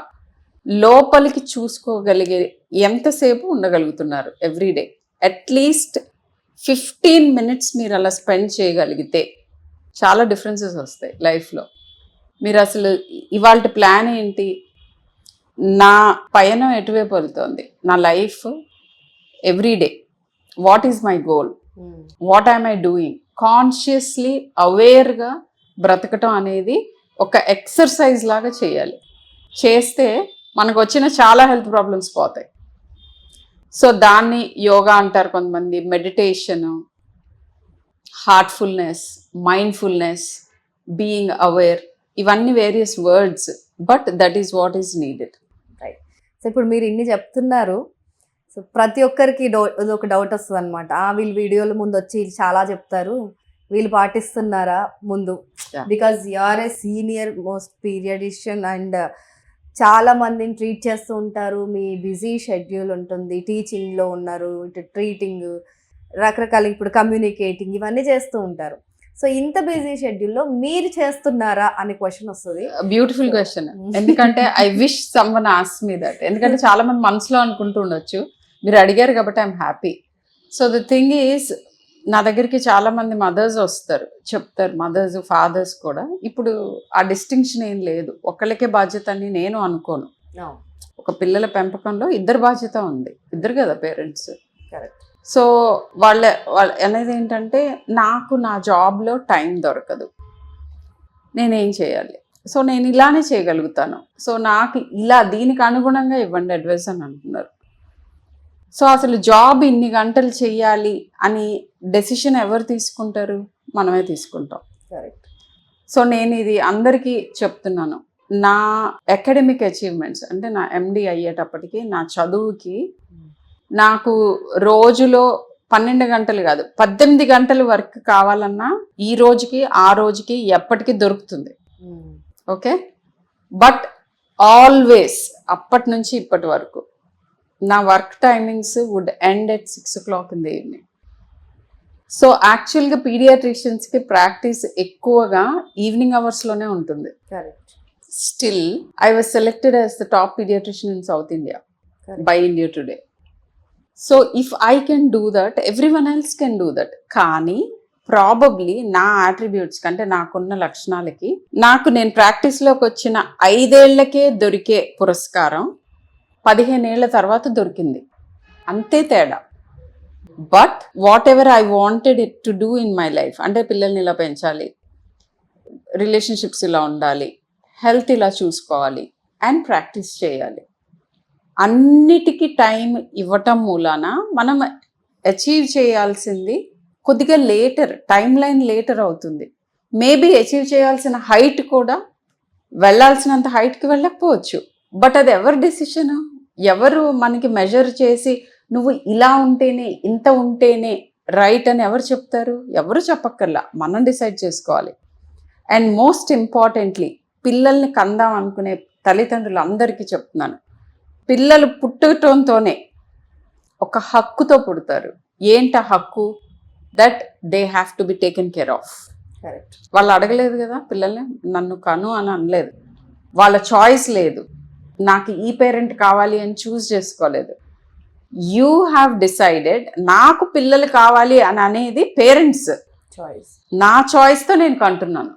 లోపలికి చూసుకోగలిగే ఎంతసేపు ఉండగలుగుతున్నారు ఎవ్రీడే. అట్లీస్ట్ 15 minutes మీరు అలా స్పెండ్ చేయగలిగితే చాలా డిఫరెన్సెస్ వస్తాయి లైఫ్లో. మీరు అసలు ఇవాళ ప్లాన్ ఏంటి, నా పయనం ఎటువైపు వెళ్తుంది, నా life everyday, what is my goal, what I'm I doing, consciously అవేర్గా బ్రతకటం అనేది ఒక ఎక్సర్సైజ్ లాగా చేయాలి. చేస్తే మనకు వచ్చిన చాలా హెల్త్ ప్రాబ్లమ్స్ పోతాయి. సో దాన్ని యోగా అంటారు కొంతమంది, meditation, heartfulness, mindfulness, being aware, ఇవన్నీ various words, but that is what is needed. Right. So ఇప్పుడు మీరు ఇన్ని చెప్తున్నారు, సో ప్రతి ఒక్కరికి ఒక డౌట్ వస్తుంది అనమాట. వీళ్ళు వీడియోల ముందు వచ్చి చాలా చెప్తారు, వీళ్ళు పాటిస్తున్నారా ముందు? Because you are a senior most paediatrician and చాలా మందిని ట్రీట్ చేస్తూ ఉంటారు, మీ బిజీ షెడ్యూల్ ఉంటుంది, టీచింగ్లో ఉన్నారు, ఇటు ట్రీటింగ్, రకరకాల ఇప్పుడు కమ్యూనికేటింగ్, ఇవన్నీ చేస్తూ ఉంటారు. సో ఇంత బిజీ షెడ్యూల్లో మీరు చేస్తున్నారా అనే క్వశ్చన్ వస్తుంది. Beautiful question. ఎందుకంటే I wish someone ask me that. ఎందుకంటే చాలా మంది మనసులో అనుకుంటూ ఉండొచ్చు, మీరు అడిగారు కాబట్టి I'm happy. So the thing is, నా దగ్గరికి చాలా మంది మదర్స్ వస్తారు, చెప్తారు, మదర్స్ ఫాదర్స్ కూడా. ఇప్పుడు ఆ డిస్టింక్షన్ ఏం లేదు, ఒక్కళ్ళకే బాధ్యత అని నేను అనుకోను. ఒక పిల్లల పెంపకంలో ఇద్దరు బాధ్యత ఉంది, ఇద్దరు కదా పేరెంట్స్. కరెక్ట్. సో వాళ్ళ అనేది ఏంటంటే, నాకు నా జాబ్లో టైం దొరకదు, నేనేం చేయాలి? సో నేను ఇలానే చేయగలుగుతాను, సో నాకు ఇలా దీనికి అనుగుణంగా ఇవ్వండి అడ్వైస్ అని అంటున్నారు. సో అసలు జాబ్ ఇన్ని గంటలు చెయ్యాలి అని డెసిషన్ ఎవరు తీసుకుంటారు? మనమే తీసుకుంటాం. కరెక్ట్. సో నేను ఇది అందరికీ చెప్తున్నాను, నా అకాడమిక్ అచీవ్మెంట్స్ అంటే నా ఎండి అయ్యేటప్పటికి నా చదువుకి నాకు రోజులో 12 గంటలు కాదు 18 గంటల వర్క్ కావాలన్నా ఈ రోజుకి ఆ రోజుకి ఎప్పటికీ దొరుకుతుంది. ఓకే, బట్ ఆల్వేస్ అప్పటి నుంచి ఇప్పటి వరకు నా work timings would end at 6 o'clock in the evening. So యాక్చువల్గా పీడియాట్రిషియన్స్కి ప్రాక్టీస్ ఎక్కువగా ఈవినింగ్ అవర్స్లోనే ఉంటుంది. Correct. Still I was selected as the top paediatrician in South India by India Today. So if I can do that, everyone else can do that. కానీ ప్రాబబ్లీ నా ఆట్రిబ్యూట్స్ కంటే, నాకున్న లక్షణాలకి, నేను ప్రాక్టీస్లోకి వచ్చిన 5 ఏళ్లకే దొరికే పురస్కారం 15 ఏళ్ల తర్వాత దొరికింది, అంతే తేడా. But what ever I wanted it to do in my life, అంటే పిల్లల్ని ఇలా పెంచాలి, రిలేషన్షిప్స్ ఇలా ఉండాలి, హెల్త్ ఇలా చూసుకోవాలి అండ్ ప్రాక్టీస్ చేయాలి, అన్నిటికీ టైం ఇవ్వటం మూలాన మనం అచీవ్ చేయాల్సింది కొద్దిగా లేటర్, టైం లైన్ లేటర్ అవుతుంది. మేబీ అచీవ్ చేయాల్సిన హైట్ కూడా వెళ్ళాల్సినంత హైట్కి వెళ్ళకపోవచ్చు, బట్ అది ఎవరి డెసిషన్? ఎవరు మనకి మెజర్ చేసి నువ్వు ఇలా ఉంటేనే, ఇంత ఉంటేనే రైట్ అని ఎవరు చెప్తారు? ఎవరు చెప్పక్కర్లా, మనం డిసైడ్ చేసుకోవాలి. అండ్ మోస్ట్ ఇంపార్టెంట్లీ, పిల్లల్ని కందాం అనుకునే తల్లిదండ్రులు అందరికీ చెప్తున్నాను, పిల్లలు పుట్టడంతోనే ఒక హక్కుతో పుడతారు. ఏంట హక్కు? That they have to be taken care of. Correct. వాళ్ళు అడగలేదు కదా పిల్లల్ని, నన్ను కను అని అనలేదు, వాళ్ళ చాయిస్ లేదు, నాకు ఈ పేరెంట్ కావాలి అని చూస్ చేసుకోలేదు. యూ హ్యావ్ డిసైడెడ్ నాకు పిల్లలు కావాలి అని అనేది పేరెంట్స్ చాయిస్. నా చాయిస్తో నేను కంటున్నాను.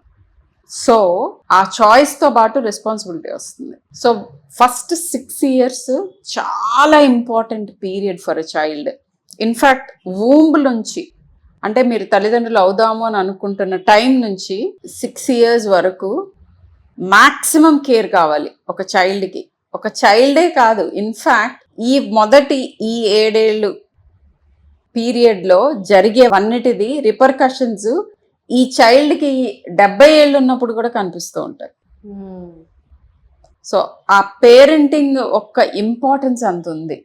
సో ఆ చాయిస్తో పాటు రెస్పాన్సిబిలిటీ వస్తుంది. సో ఫస్ట్ 6 years చాలా important period for a child. In fact womb నుంచి, అంటే మీరు తల్లిదండ్రులు అవుదాము అని అనుకుంటున్న టైం నుంచి 6 years వరకు మ్యాక్సిమం కేర్ కావాలి ఒక చైల్డ్కి. ఒక చైల్డే కాదు, ఇన్ఫ్యాక్ట్ ఈ మొదటి 7 ఏళ్ళు పీరియడ్లో జరిగేవన్నిటిది రిపర్కషన్స్ ఈ చైల్డ్కి 70 ఏళ్ళు ఉన్నప్పుడు కూడా కనిపిస్తూ ఉంటాయి. సో ఆ పేరెంటింగ్ ఒక్క ఇంపార్టెన్స్ అంత ఉంది.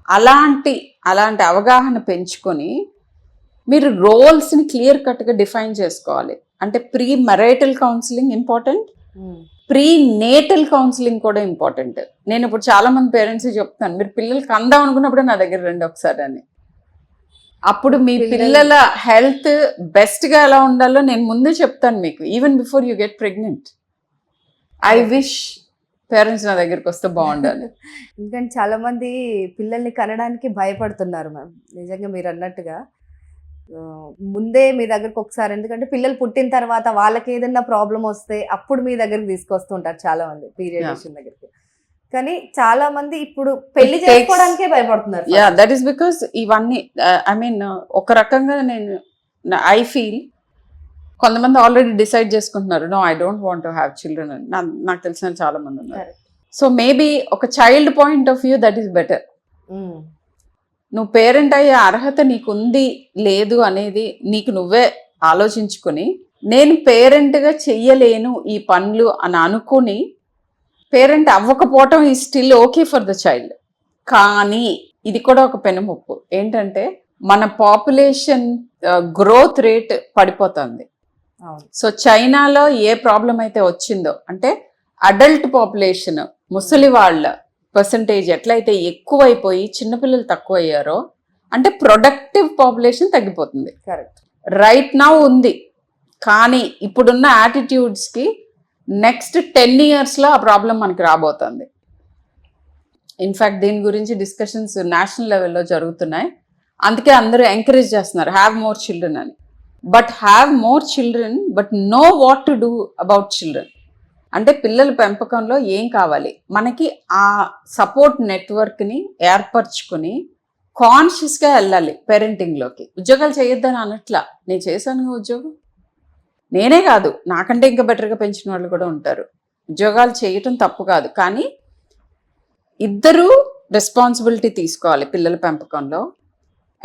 అలాంటి అవగాహన పెంచుకొని మీరు రోల్స్ని క్లియర్ కట్గా డిఫైన్ చేసుకోవాలి. అంటే pre marital counselling important, pre natal counselling కూడా ఇంపార్టెంట్. నేను ఇప్పుడు చాలా మంది పేరెంట్స్ చెప్తాను, మీరు పిల్లలకి అందాం అనుకున్నప్పుడు నా దగ్గర రండి ఒకసారి అని. అప్పుడు మీ పిల్లల హెల్త్ బెస్ట్గా ఎలా ఉండాలో నేను ముందే చెప్తాను మీకు, even before you get pregnant. I wish parents నా దగ్గరికి వస్తే బాగుండాలి. ఎందుకంటే చాలా మంది పిల్లల్ని కనడానికి భయపడుతున్నారు మ్యామ్. నిజంగా మీరు అన్నట్టుగా ముందే మీ దగ్గరకు ఒకసారి, ఎందుకంటే పిల్లలు పుట్టిన తర్వాత వాళ్ళకి ఏదైనా ప్రాబ్లం వస్తే అప్పుడు మీ దగ్గరికి తీసుకొస్తుంటారు చాలా మంది పీరియడ్ దగ్గరికి. కానీ చాలా మంది ఇప్పుడు పెళ్లి చేసుకోవడానికే భయపడుతున్నారు. యా, దట్ ఈస్ బికాస్ ఇవన్నీ ఐ మీన్ ఒక రకంగా ఐ ఫీల్ కొంతమంది ఆల్రెడీ డిసైడ్ చేసుకుంటున్నారు, no I don't want to have children అని. నాకు తెలిసిన చాలా మంది ఉన్నారు. సో మేబీ ఒక child point of view that is better. నువ్వు పేరెంట్ అయ్యే అర్హత నీకు ఉంది లేదు అనేది నీకు నువ్వే ఆలోచించుకొని, నేను పేరెంట్గా చెయ్యలేను ఈ పనులు అని అనుకుని పేరెంట్ అవ్వకపోవటం ఈ still okay for the child. కానీ ఇది కూడా ఒక పెనుముప్పు ఏంటంటే, మన పాపులేషన్ గ్రోత్ రేట్ పడిపోతుంది. సో చైనాలో ఏ ప్రాబ్లం అయితే వచ్చిందో, అంటే అడల్ట్ పాపులేషన్ ముసలి వాళ్ళ పర్సంటేజ్ ఎట్లయితే ఎక్కువైపోయి చిన్నపిల్లలు తక్కువ అయ్యారో, అంటే ప్రొడక్టివ్ పాపులేషన్ తగ్గిపోతుంది. కరెక్ట్. రైట్ నౌ ఉంది, కానీ ఇప్పుడున్న యాటిట్యూడ్స్కి నెక్స్ట్ 10 yearsలో ఆ ప్రాబ్లం మనకి రాబోతుంది. ఇన్ఫ్యాక్ట్ దీని గురించి డిస్కషన్స్ నేషనల్ లెవెల్లో జరుగుతున్నాయి. అందుకే అందరూ ఎంకరేజ్ చేస్తున్నారు హ్యావ్ మోర్ చిల్డ్రన్ అని. But have more children, but know what to do about children. అంటే పిల్లల పెంపకంలో ఏం కావాలి మనకి, ఆ సపోర్ట్ నెట్వర్క్ని ఏర్పరచుకుని కాన్షియస్గా వెళ్ళాలి పేరెంటింగ్లోకి. ఉద్యోగాలు చేయొద్దని అనట్లా, నేను చేశాను ఉద్యోగం, నేనే కాదు నాకంటే ఇంకా బెటర్గా పెంచిన వాళ్ళు కూడా ఉంటారు. ఉద్యోగాలు చేయటం తప్పు కాదు, కానీ ఇద్దరూ రెస్పాన్సిబిలిటీ తీసుకోవాలి పిల్లల పెంపకంలో.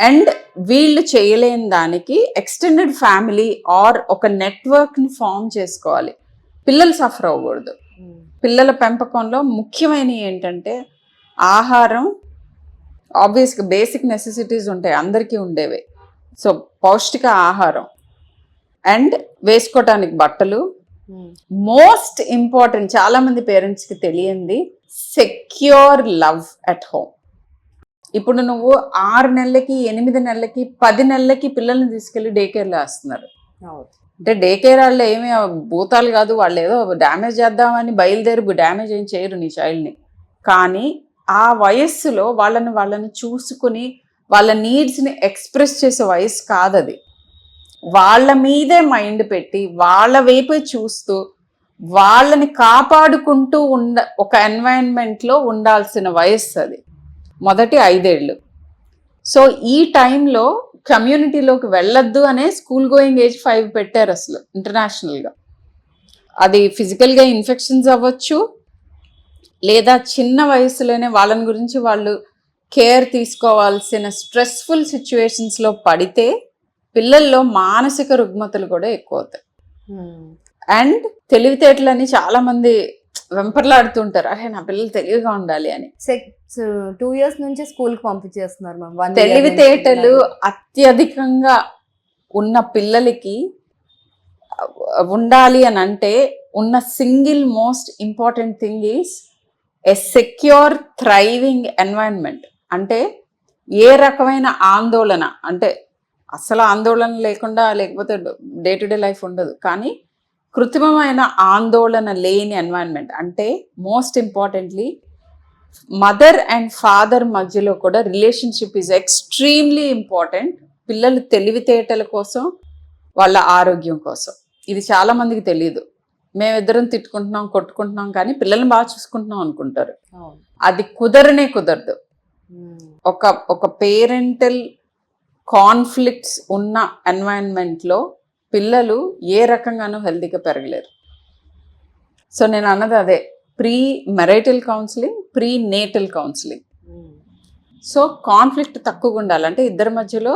అండ్ వీళ్ళు చేయలేని దానికి ఎక్స్టెండెడ్ ఫ్యామిలీ ఆర్ ఒక నెట్వర్క్ని ఫామ్ చేసుకోవాలి. పిల్లలు సఫర్ అవ్వకూడదు. పిల్లల పెంపకంలో ముఖ్యమైనవి ఏంటంటే ఆహారం, ఆబ్వియస్గా బేసిక్ నెసెసిటీస్ ఉంటాయి అందరికీ ఉండేవే. సో పౌష్టిక ఆహారం అండ్ వేసుకోవటానికి బట్టలు. మోస్ట్ ఇంపార్టెంట్, చాలా మంది పేరెంట్స్కి తెలియంది, సెక్యూర్ లవ్ అట్ హోమ్. ఇప్పుడు నువ్వు 6 నెలలకి 8 నెలలకి 10 నెలలకి పిల్లల్ని తీసుకెళ్ళి డే కేర్లో వేస్తున్నారు. అంటే డే కేర్ వాళ్ళు ఏమి భూతాలు కాదు, వాళ్ళు ఏదో డ్యామేజ్ చేద్దామని బయలుదేరి డ్యామేజ్ ఏం చేయరు నీ చైల్డ్ని. కానీ ఆ వయస్సులో వాళ్ళని చూసుకుని వాళ్ళ నీడ్స్ని ఎక్స్ప్రెస్ చేసే వయసు కాదు అది. వాళ్ళ మీదే మైండ్ పెట్టి వాళ్ళ వైపే చూస్తూ వాళ్ళని కాపాడుకుంటూ ఒక ఎన్వైరన్మెంట్లో ఉండాల్సిన వయస్సు అది, మొదటి 5 ఏళ్ళు. సో ఈ టైంలో కమ్యూనిటీలోకి వెళ్ళొద్దు అనే స్కూల్ గోయింగ్ ఏజ్ 5 పెట్టారు అసలు ఇంటర్నేషనల్గా. అది ఫిజికల్గా ఇన్ఫెక్షన్స్ అవ్వచ్చు, లేదా చిన్న వయసులోనే వాళ్ళని గురించి వాళ్ళు కేర్ తీసుకోవాల్సిన స్ట్రెస్ఫుల్ సిచ్యువేషన్స్లో పడితే పిల్లల్లో మానసిక రుగ్మతలు కూడా ఎక్కువ అవుతాయి. అండ్ తెలివితేటలని చాలా మంది వెంపర్లాడుతుంటారు, అరే నా పిల్లలు తెలివిగా ఉండాలి అని. 2 years నుంచి స్కూల్కి పంపించేస్తున్నారు మ్యామ్. తెలివితేటలు అత్యధికంగా ఉన్న పిల్లలకి ఉండాలి అని అంటే ఉన్న single most important thing is a secure thriving environment. అంటే ఏ రకమైన ఆందోళన, అంటే అసలు ఆందోళన లేకపోతే డే టు డే లైఫ్ ఉండదు, కానీ కృత్రిమమైన ఆందోళన లేని ఎన్వైరన్మెంట్. అంటే most importantly mother and father మధ్యలో కూడా రిలేషన్షిప్ ఈజ్ ఎక్స్ట్రీమ్లీ ఇంపార్టెంట్. పిల్లలు తెలివితేటల కోసం, వాళ్ళ ఆరోగ్యం కోసం. ఇది చాలా మందికి తెలియదు. మేమిద్దరం తిట్టుకుంటున్నాం, కొట్టుకుంటున్నాం, కానీ పిల్లల్ని బాగా చూసుకుంటున్నాం అనుకుంటారు. అది కుదరదు. ఒక పేరెంటల్ కాన్ఫ్లిక్ట్స్ ఉన్న ఎన్వైరన్మెంట్లో పిల్లలు ఏ రకంగానూ హెల్తీగా పెరగలేరు. సో నేను అన్నది అదే, pre marital counselling, pre natal counselling. So conflict తక్కువగా ఉండాలంటే ఇద్దరి మధ్యలో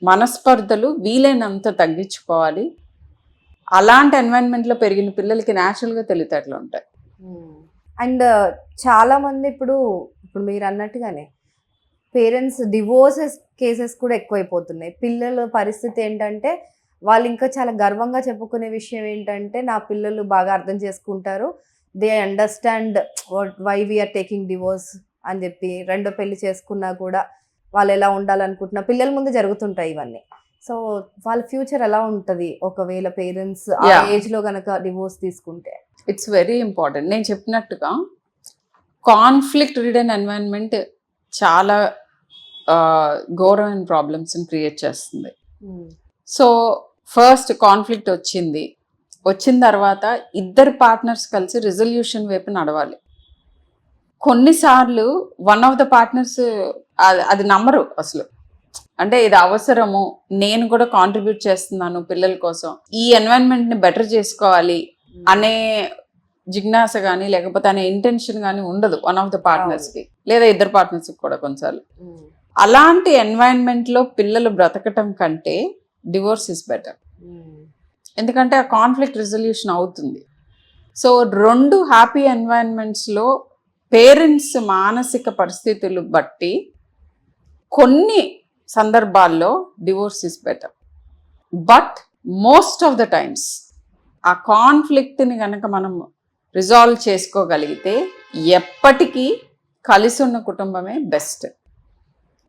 మనస్పర్ధలు వీలైనంత తగ్గించుకోవాలి. అలాంటి ఎన్వైరన్మెంట్లో పెరిగిన పిల్లలకి న్యాచురల్గా తెలివితేటలు ఉంటాయి. అండ్ చాలా మంది ఇప్పుడు మీరు అన్నట్టుగానే పేరెంట్స్ డివోర్సెస్ కేసెస్ కూడా ఎక్కువైపోతున్నాయి. పిల్లల పరిస్థితి ఏంటంటే వాళ్ళు ఇంకా చాలా గర్వంగా చెప్పుకునే విషయం ఏంటంటే నా పిల్లలు బాగా అర్థం చేసుకుంటారు, they understand why we're taking divorce అని చెప్పి. రెండో పెళ్లి చేసుకున్నా కూడా వాళ్ళు ఎలా ఉండాలనుకుంటున్నా పిల్లల ముందు జరుగుతుంటాయి ఇవన్నీ. సో వాళ్ళ ఫ్యూచర్ ఎలా ఉంటుంది ఒకవేళ పేరెంట్స్ ఆ ఏజ్లో కనుక డివోర్స్ తీసుకుంటే? It's very important. నేను చెప్పినట్టుగా కాన్ఫ్లిక్ట్ రిడన్ ఎన్వైరన్మెంట్ చాలా ఘోరమైన ప్రాబ్లమ్స్ని క్రియేట్ చేస్తుంది. సో ఫస్ట్ కాన్ఫ్లిక్ట్ వచ్చిన తర్వాత ఇద్దరు పార్ట్నర్స్ కలిసి రిజల్యూషన్ వైపు నడవాలి. కొన్నిసార్లు వన్ ఆఫ్ ద పార్ట్నర్స్ అది నమ్మరు అసలు. అంటే ఇది అవసరము, నేను కూడా కాంట్రిబ్యూట్ చేస్తున్నాను పిల్లల కోసం, ఈ ఎన్వైరన్మెంట్ని బెటర్ చేసుకోవాలి అనే జిజ్ఞాస కానీ లేకపోతే అనే ఇంటెన్షన్ కానీ ఉండదు వన్ ఆఫ్ ద పార్ట్నర్స్కి, లేదా ఇద్దరు పార్ట్నర్స్కి కూడా కొన్నిసార్లు. అలాంటి ఎన్వైరన్మెంట్లో పిల్లలు బ్రతకటం కంటే డివోర్స్ ఇస్ బెటర్. ఎందుకంటే ఆ కాన్ఫ్లిక్ట్ రిజల్యూషన్ అవుతుంది. సో రెండు హ్యాపీ ఎన్వైరన్మెంట్స్లో పేరెంట్స్ మానసిక పరిస్థితులు బట్టి కొన్ని సందర్భాల్లో divorce is better. But most of the times ఆ కాన్ఫ్లిక్ట్ని కనుక మనం రిజాల్వ్ చేసుకోగలిగితే ఎప్పటికీ కలిసి ఉన్న కుటుంబమే బెస్ట్.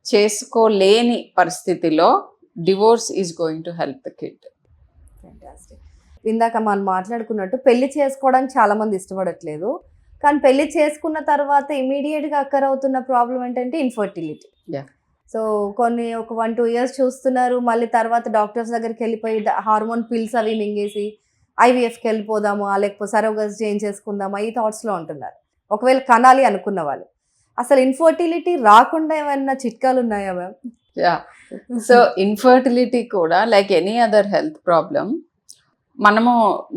చేసుకోలేని పరిస్థితిలో divorce is going to help the kid. ఇందాక మనం మాట్లాడుకున్నట్టు పెళ్లి చేసుకోవడానికి చాలా మంది ఇష్టపడట్లేదు, కానీ పెళ్లి చేసుకున్న తర్వాత ఇమీడియట్గా అక్కర్ అవుతున్న ప్రాబ్లం ఏంటంటే ఇన్ఫర్టిలిటీ. సో కొన్ని ఒక 1-2 ఇయర్స్ చూస్తున్నారు, మళ్ళీ తర్వాత డాక్టర్స్ దగ్గరికి వెళ్ళిపోయి హార్మోన్ పిల్స్ అవి మింగేసి ఐవీఎఫ్కి వెళ్ళిపోదామా లేకపోతే సరోగస్ చేంజ్ చేసుకుందామా ఈ థాట్స్లో ఉంటున్నారు. ఒకవేళ కనాలి అనుకున్న వాళ్ళు. అసలు ఇన్ఫర్టిలిటీ రాకుండా ఏమైనా చిట్కాలు ఉన్నాయా మ్యామ్? సో ఇన్ఫర్టిలిటీ కూడా like any other health problem, మనము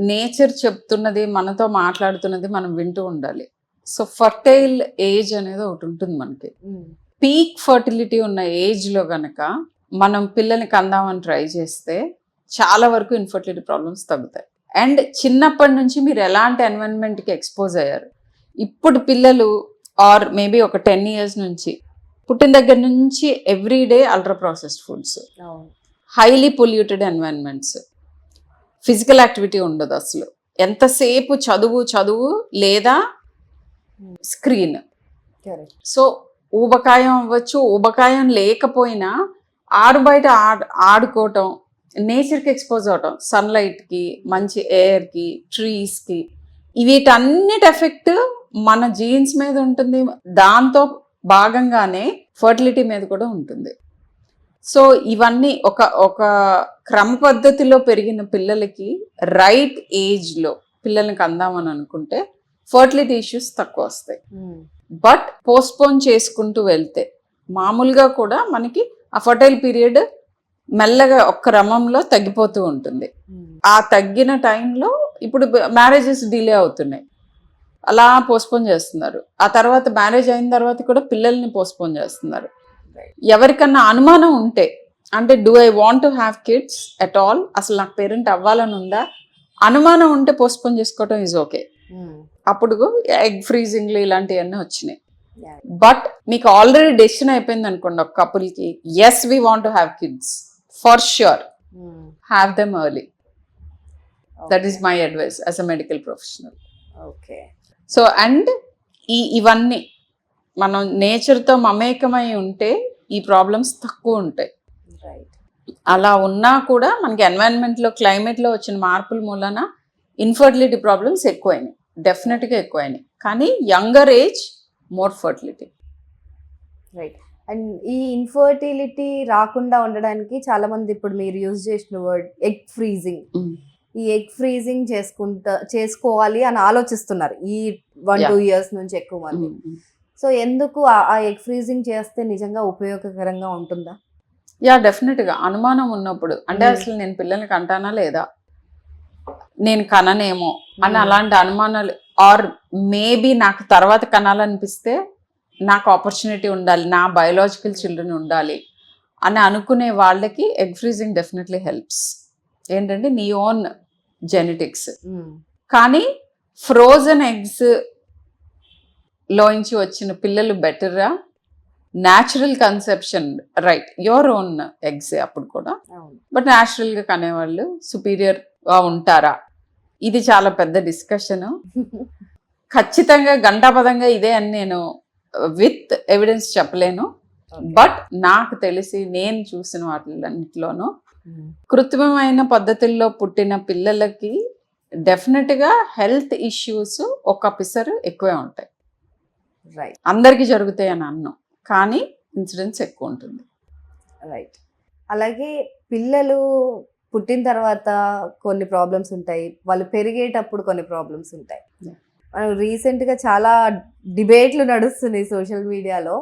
నేచర్ చెప్తున్నది, మనతో మాట్లాడుతున్నది మనం వింటూ ఉండాలి. సో ఫర్టైల్ ఏజ్ అనేది ఒకటి ఉంటుంది మనకి. పీక్ ఫర్టిలిటీ ఉన్న ఏజ్లో కనుక మనం పిల్లల్ని కందామని ట్రై చేస్తే చాలా వరకు ఇన్ఫర్టిలిటీ ప్రాబ్లమ్స్ తగ్గుతాయి. అండ్ చిన్నప్పటి నుంచి మీరు ఎలాంటి ఎన్వైరన్మెంట్కి ఎక్స్పోజ్ అయ్యారు, ఇప్పుడు పిల్లలు ఆర్ మేబీ ఒక 10 years నుంచి పుట్టిన దగ్గర నుంచి everyday ultra processed foods, highly polluted environments, physical activity ఉండదు అసలు. ఎంతసేపు చదువు లేదా స్క్రీన్. సో ఊబకాయం అవ్వచ్చు, ఊబకాయం లేకపోయినా బయట ఆడుకోవటం, నేచర్కి ఎక్స్పోజ్ అవటం, సన్లైట్కి, మంచి ఎయిర్కి, ట్రీస్కి, వీటన్నిటి ఎఫెక్ట్ మన జీన్స్ మీద ఉంటుంది. దాంతో భాగంగానే ఫర్టిలిటీ మీద కూడా ఉంటుంది. సో ఇవన్నీ ఒక క్రమ పద్ధతిలో పెరిగిన పిల్లలకి రైట్ ఏజ్లో పిల్లలకి అందామని అనుకుంటే ఫర్టిలిటీ ఇష్యూస్ తక్కువ వస్తాయి. బట్ పోస్ట్పోన్ చేసుకుంటూ వెళ్తే మామూలుగా కూడా మనకి ఆ ఫర్టైల్ పీరియడ్ మెల్లగా ఒక క్రమంలో తగ్గిపోతూ ఉంటుంది. ఆ తగ్గిన టైంలో ఇప్పుడు మ్యారేజెస్ డిలే అవుతున్నాయి, అలా పోస్ట్పోన్ చేస్తున్నారు. ఆ తర్వాత మ్యారేజ్ అయిన తర్వాత కూడా పిల్లల్ని పోస్ట్పోన్ చేస్తున్నారు. ఎవరికన్నా అనుమానం ఉంటే, అంటే do I want to have kids at all, అసలు నాకు పేరెంట్ అవ్వాలని ఉందా, అనుమానం ఉంటే పోస్ట్పోన్ చేసుకోవటం ఈజ్ ఓకే. అప్పుడు ఎగ్ ఫ్రీజింగ్లు ఇలాంటివన్నీ వచ్చినాయి. బట్ మీకు ఆల్రెడీ డెసిషన్ అయిపోయింది అనుకోండి ఒక కపుల్కి, yes we want to have kids, for sure have them early. That is my advice as a medical professional. Okay. So and ఇవన్నీ మనం నేచర్తో మమేకమై ఉంటే ఈ ప్రాబ్లమ్స్ తక్కువ ఉంటాయి. అలా ఉన్నా కూడా మనకి ఎన్వైరన్మెంట్లో, క్లైమేట్లో వచ్చిన మార్పుల మూలన ఇన్ఫర్టిలిటీ ప్రాబ్లమ్స్ ఎక్కువైనాయి, డెఫినెట్గా ఎక్కువైనాయి. కానీ younger age more fertility. Right. And ఈ ఇన్ఫర్టిలిటీ రాకుండా ఉండడానికి చాలా మంది ఇప్పుడు మీరు యూజ్ చేసిన వర్డ్ ఎగ్ ఫ్రీజింగ్, ఈ ఎగ్ ఫ్రీజింగ్ చేసుకోవాలి అని ఆలోచిస్తున్నారు ఈ 1-2 years నుంచి ఎక్కువ మంది. సో ఎందుకు ఆ ఎగ్ ఫ్రీజింగ్ చేస్తే నిజంగా ఉపయోగకరంగా ఉంటుందా? యా, డెఫినెట్గా. అనుమానం ఉన్నప్పుడు అంటే అసలు నేను పిల్లల్ని కంటానా లేదా, నేను కననేమో అని అలాంటి అనుమానాలు, ఆర్ మేబీ నాకు తర్వాత కనాలనిపిస్తే నాకు ఆపర్చునిటీ ఉండాలి, నా బయోలాజికల్ చిల్డ్రన్ ఉండాలి అని అనుకునే వాళ్ళకి ఎగ్ ఫ్రీజింగ్ డెఫినెట్లీ హెల్ప్స్. ఏంటంటే నీ ఓన్ జెనెటిక్స్. కానీ ఫ్రోజన్ ఎగ్స్ లోంచి వచ్చిన పిల్లలు బెటరా, natural conception, right, your own eggs అప్పుడు కూడా, బట్ న్యాచురల్గా కనేవాళ్ళు సుపీరియర్గా ఉంటారా? ఇది చాలా పెద్ద డిస్కషన్. ఖచ్చితంగా గంటాపదంగా ఇదే అని నేను విత్ ఎవిడెన్స్ చెప్పలేను. బట్ నాకు తెలిసి నేను చూసిన వాటిలన్నిటిలోనూ కృత్రిమమైన పద్ధతుల్లో పుట్టిన పిల్లలకి డెఫినెట్గా హెల్త్ ఇష్యూస్ ఒక పిసరు ఎక్కువే ఉంటాయి. రైట్. అందరికీ జరుగుతాయి అని అన్నాం, కానీ ఇన్సిడెన్స్ ఎక్కువ ఉంటుంది. రైట్. అలాగే పిల్లలు పుట్టిన తర్వాత కొన్ని ప్రాబ్లమ్స్ ఉంటాయి, వాళ్ళు పెరిగేటప్పుడు కొన్ని ప్రాబ్లమ్స్ ఉంటాయి. మనం రీసెంట్గా చాలా డిబేట్లు నడుస్తున్నాయి సోషల్ మీడియాలో,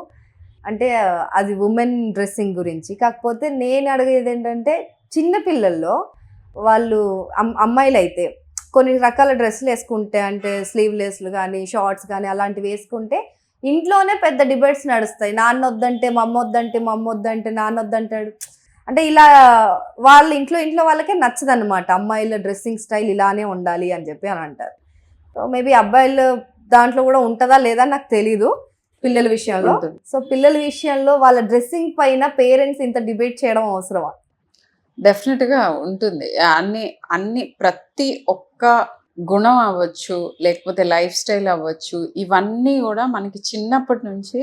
అంటే అది ఉమెన్ డ్రెస్సింగ్ గురించి. కాకపోతే నేను అడిగేది ఏంటంటే చిన్న పిల్లల్లో వాళ్ళు అమ్మాయిలు అయితే కొన్ని రకాల డ్రెస్సులు వేసుకుంటే, అంటే స్లీవ్లెస్లు కానీ షార్ట్స్ కానీ అలాంటివి వేసుకుంటే ఇంట్లోనే పెద్ద డిబేట్స్ నడుస్తాయి. నాన్న వద్దంటే మా అమ్మ వద్దంటే, మా అమ్మ వద్దంటే నాన్న వద్దంటాడు. అంటే ఇలా వాళ్ళ ఇంట్లో వాళ్ళకే నచ్చదన్నమాట, అమ్మాయిల డ్రెస్సింగ్ స్టైల్ ఇలానే ఉండాలి అని చెప్పి అని అంటారు. సో మేబీ అబ్బాయిలు దాంట్లో కూడా ఉంటుందా లేదా నాకు తెలీదు పిల్లల విషయంలో. సో పిల్లల విషయంలో వాళ్ళ డ్రెస్సింగ్ పైన పేరెంట్స్ ఇంత డిబేట్ చేయడం అవసరమా? డెఫినెట్గా ఉంటుంది. అన్ని ప్రతి ఒక్క గుణం అవ్వచ్చు, లేకపోతే లైఫ్ స్టైల్ అవ్వచ్చు, ఇవన్నీ కూడా మనకి చిన్నప్పటి నుంచి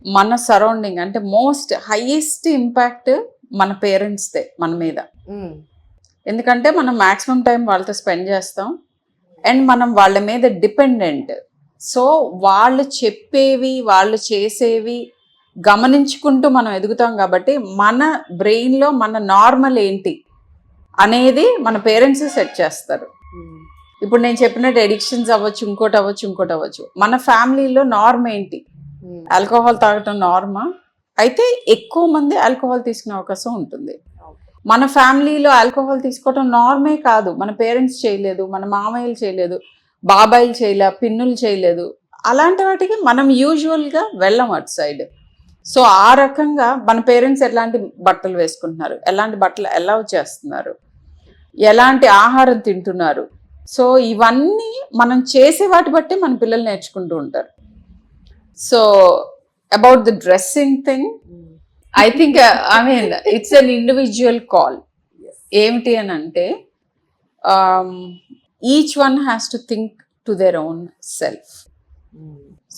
మన సరౌండింగ్, అంటే మోస్ట్ హైయెస్ట్ ఇంపాక్ట్ మన పేరెంట్స్దే మన మీద. ఎందుకంటే మనం మ్యాక్సిమం టైం వాళ్ళతో స్పెండ్ చేస్తాం అండ్ మనం వాళ్ళ మీద డిపెండెంట్. సో వాళ్ళు చెప్పేవి, వాళ్ళు చేసేవి గమనించుకుంటూ మనం ఎదుగుతాం. కాబట్టి మన బ్రెయిన్లో మన నార్మల్ ఏంటి అనేది మన పేరెంట్స్ సెట్ చేస్తారు. ఇప్పుడు నేను చెప్పినట్టు ఎడిక్షన్స్ అవ్వచ్చు, ఇంకోటి అవ్వచ్చు. మన ఫ్యామిలీలో నార్మ్ ఏంటి? ఆల్కహాల్ తాగటం నార్మా? అయితే ఎక్కువ మంది ఆల్కహాల్ తీసుకునే అవకాశం ఉంటుంది. మన ఫ్యామిలీలో ఆల్కహాల్ తీసుకోవటం నార్మే కాదు, మన పేరెంట్స్ చేయలేదు, మన మామయ్యలు చేయలేదు, బాబాయిలు చేయలే, పిన్నులు చేయలేదు. అలాంటి వాటికి మనం యూజువల్గా వెళ్ళం అటు సైడ్. సో ఆ రకంగా మన పేరెంట్స్ ఎలాంటి బట్టలు వేసుకుంటున్నారు, ఎలాంటి బట్టలు అలౌ చేస్తున్నారు, ఎలాంటి ఆహారం తింటున్నారు, సో ఇవన్నీ మనం చేసే వాటి బట్టి మన పిల్లలు నేర్చుకుంటూ ఉంటారు. So about the dressing thing, I think it's an individual call. ఏమిటి అని అంటే each one has to think to their own self.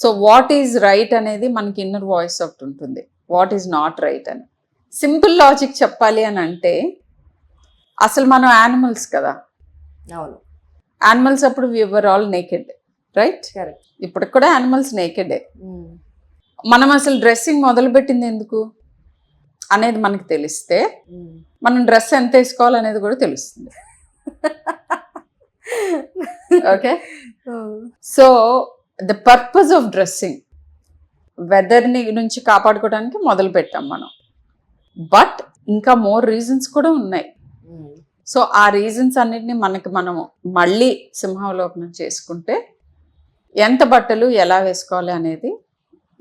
So what is right అనేది మనకి ఇన్నర్ వాయిస్ ఒకటి ఉంటుంది, వాట్ ఈజ్ నాట్ రైట్ అని. సింపుల్ లాజిక్ చెప్పాలి అని అంటే, అసలు మనం యానిమల్స్ కదా, అవును, యానిమల్స్ అప్పుడు వి వర్ ఆల్ నేకెడ్, రైట్? ఇప్పుడు కూడా యానిమల్స్ నేకెడే. మనం అసలు డ్రెస్సింగ్ మొదలుపెట్టింది ఎందుకు అనేది మనకు తెలిస్తే మనం డ్రెస్ ఎంత వేసుకోవాలనేది కూడా తెలుస్తుంది. Okay, so the purpose of dressing వెదర్ని నుంచి కాపాడుకోవడానికి మొదలు పెట్టాం మనం, బట్ ఇంకా మోర్ రీజన్స్ కూడా ఉన్నాయి. సో ఆ రీజన్స్ అన్నిటిని మనము మళ్ళీ సింహావలోకనం చేసుకుంటే ఎంత బట్టలు ఎలా వేసుకోవాలి అనేది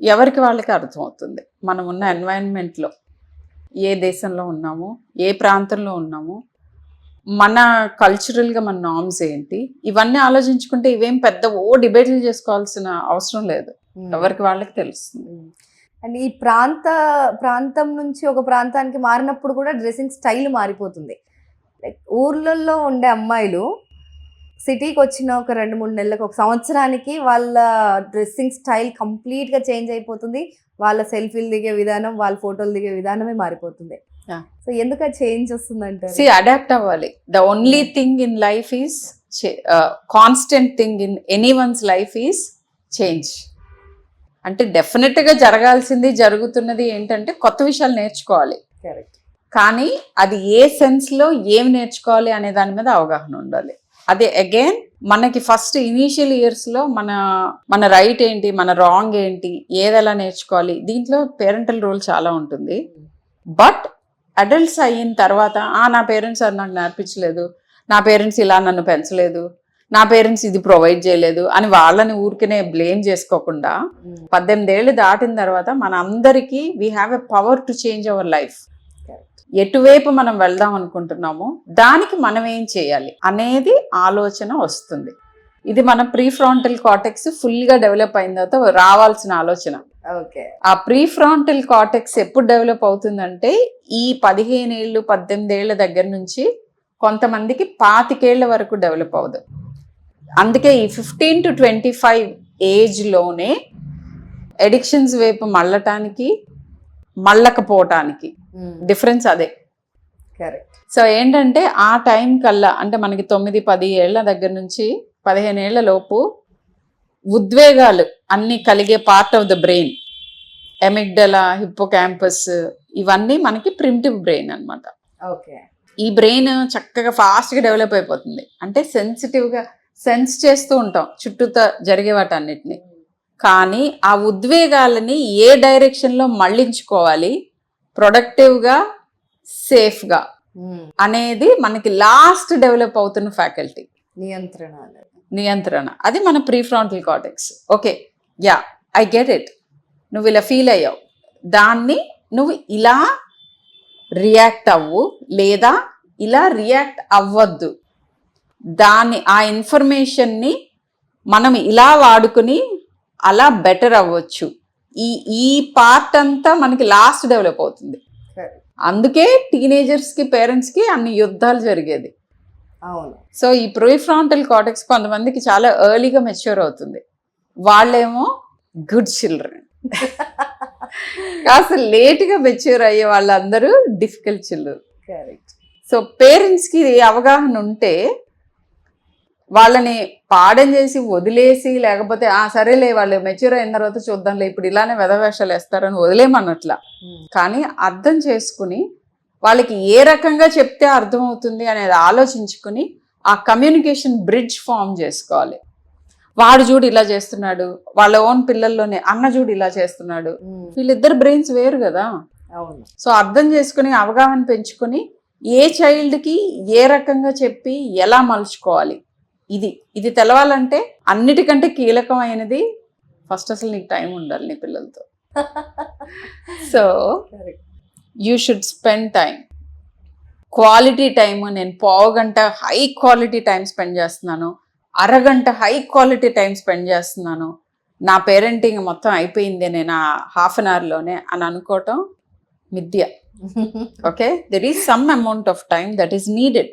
ఎవరికి వాళ్ళకి అర్థమవుతుంది. మనం ఉన్న ఎన్వైరన్మెంట్లో, ఏ దేశంలో ఉన్నాము, ఏ ప్రాంతంలో ఉన్నాము, మన కల్చరల్గా మన నార్మ్స్ ఏంటి, ఇవన్నీ ఆలోచించుకుంటే ఇవేం పెద్ద డిబేట్లు చేసుకోవాల్సిన అవసరం లేదు, ఎవరికి వాళ్ళకి తెలుస్తుంది. అండ్ ఈ ప్రాంతం నుంచి ఒక ప్రాంతానికి మారినప్పుడు కూడా డ్రెస్సింగ్ స్టైల్ మారిపోతుంది. లైక్ ఊర్లలో ఉండే అమ్మాయిలు సిటీకి వచ్చిన ఒక 2-3 నెలలకు, ఒక సంవత్సరానికి వాళ్ళ డ్రెస్సింగ్ స్టైల్ కంప్లీట్గా చేంజ్ అయిపోతుంది. వాళ్ళ సెల్ఫీలు దిగే విధానం, వాళ్ళ ఫోటోలు దిగే విధానమే మారిపోతుంది. సో ఎందుకు చేంజ్ వస్తుందంటే, అడాప్ట్ అవ్వాలి. The only thing in life is constant thing in any one's life is change. అంటే డెఫినెట్గా జరగాల్సింది జరుగుతున్నది ఏంటంటే కొత్త విషయాలు నేర్చుకోవాలి, కరెక్ట్. కానీ అది ఏ సెన్స్లో ఏం నేర్చుకోవాలి అనే దాని మీద అవగాహన ఉండాలి. అదే అగైన్ మనకి ఫస్ట్ ఇనీషియల్ ఇయర్స్లో మన రైట్ ఏంటి, మన రాంగ్ ఏంటి, ఏది ఎలా నేర్చుకోవాలి, దీంట్లో పేరెంటల్ రోల్ చాలా ఉంటుంది. బట్ అడల్ట్స్ అయిన తర్వాత నా పేరెంట్స్ అది నాకు నేర్పించలేదు, నా పేరెంట్స్ ఇలా నన్ను పెంచలేదు, నా పేరెంట్స్ ఇది ప్రొవైడ్ చేయలేదు అని వాళ్ళని ఊరికనే బ్లేమ్ చేసుకోకుండా 18 ఏళ్ళు దాటిన తర్వాత మన అందరికీ we have a power to change our life. ఎటువైపు మనం వెళ్దాం అనుకుంటున్నామో దానికి మనం ఏం చేయాలి అనేది ఆలోచన వస్తుంది. ఇది మన ప్రీఫ్రాంటల్ కార్టెక్స్ ఫుల్గా డెవలప్ అయిన తర్వాత రావాల్సిన ఆలోచన. ఓకే. ఆ ప్రీఫ్రాంటల్ కార్టెక్స్ ఎప్పుడు డెవలప్ అవుతుందంటే ఈ 15 ఏళ్ళు 18 ఏళ్ల దగ్గర నుంచి కొంతమందికి 25 ఏళ్ల వరకు డెవలప్ అవ్వదు. అందుకే ఈ 15 to 25 ఏజ్లోనే ఎడిక్షన్స్ వైపు మళ్ళకపోవటానికి డిఫరెన్స్ అదే. కరెక్ట్. సో ఏంటంటే ఆ టైం కల్లా అంటే మనకి 9-10 ఏళ్ల దగ్గర నుంచి 15 ఏళ్ల లోపు ఉద్వేగాలు అన్నీ కలిగే part of the brain, amygdala, hippocampus, ఇవన్నీ మనకి ప్రిమిటివ్ బ్రెయిన్ అన్నమాట. ఓకే. ఈ బ్రెయిన్ చక్కగా ఫాస్ట్గా డెవలప్ అయిపోతుంది. అంటే సెన్సిటివ్గా సెన్స్ చేస్తూ ఉంటాం చుట్టూతో జరిగే వాటన్నిటిని. కానీ ఆ ఉద్వేగాలని ఏ డైరెక్షన్లో మళ్ళించుకోవాలి ప్రొడక్టివ్గా, సేఫ్గా అనేది మనకి లాస్ట్ డెవలప్ అవుతున్న ఫ్యాకల్టీ నియంత్రణ. అది మన prefrontal cortex. Okay, yeah, I get it, నువ్వు ఇలా ఫీల్ అయ్యావు, దాన్ని నువ్వు ఇలా రియాక్ట్ అవ్వు లేదా ఇలా రియాక్ట్ అవ్వద్దు, ఆ ఇన్ఫర్మేషన్ని మనం ఇలా వాడుకుని అలా బెటర్ అవ్వచ్చు. ఈ పార్ట్ అంతా మనకి లాస్ట్ డెవలప్ అవుతుంది. అందుకే టీనేజర్స్కి పేరెంట్స్కి అన్ని యుద్ధాలు జరిగేది. అవును. సో ఈ ప్రీఫ్రాంటల్ కార్టెక్స్ కొంతమందికి చాలా ఎర్లీగా మెచ్యూర్ అవుతుంది, వాళ్ళేమో గుడ్ చిల్డ్రన్. కాస్త లేట్గా మెచ్యూర్ అయ్యే వాళ్ళందరూ డిఫికల్ట్ చిల్డ్రన్. సో పేరెంట్స్కి అవగాహన ఉంటే వాళ్ళని పాడని చేసి వదిలేసి, లేకపోతే సరేలే వాళ్ళు మెచ్యూర్ అయిన తర్వాత చూద్దాంలే, ఇప్పుడు ఇలానే వెధవేషాలు వేస్తారని వదిలేమన్నట్లా. కానీ అర్థం చేసుకుని వాళ్ళకి ఏ రకంగా చెప్తే అర్థమవుతుంది అనేది ఆలోచించుకుని ఆ కమ్యూనికేషన్ బ్రిడ్జ్ ఫామ్ చేసుకోవాలి. వాడు చూడు ఇలా చేస్తున్నాడు, వాళ్ళ ఓన్ పిల్లల్లోనే అన్న చూడు ఇలా చేస్తున్నాడు, వీళ్ళిద్దరు బ్రెయిన్స్ వేరు కదా. సో అర్థం చేసుకుని అవగాహన పెంచుకొని ఏ చైల్డ్కి ఏ రకంగా చెప్పి ఎలా మలుచుకోవాలి, ఇది తెలవాలంటే అన్నిటికంటే కీలకమైనది ఫస్ట్ అసలు నీకు టైం ఉండాలి నీ పిల్లలతో. So you should spend time, quality time. నేను 15 గంట హై క్వాలిటీ టైం స్పెండ్ చేస్తున్నాను, అరగంట హై క్వాలిటీ టైం స్పెండ్ చేస్తున్నాను, నా పేరెంటింగ్ మొత్తం అయిపోయింది నేను హాఫ్ అన్ అవర్లోనే అని అనుకోవటం మిథ్య. Okay, there is some amount of time that is needed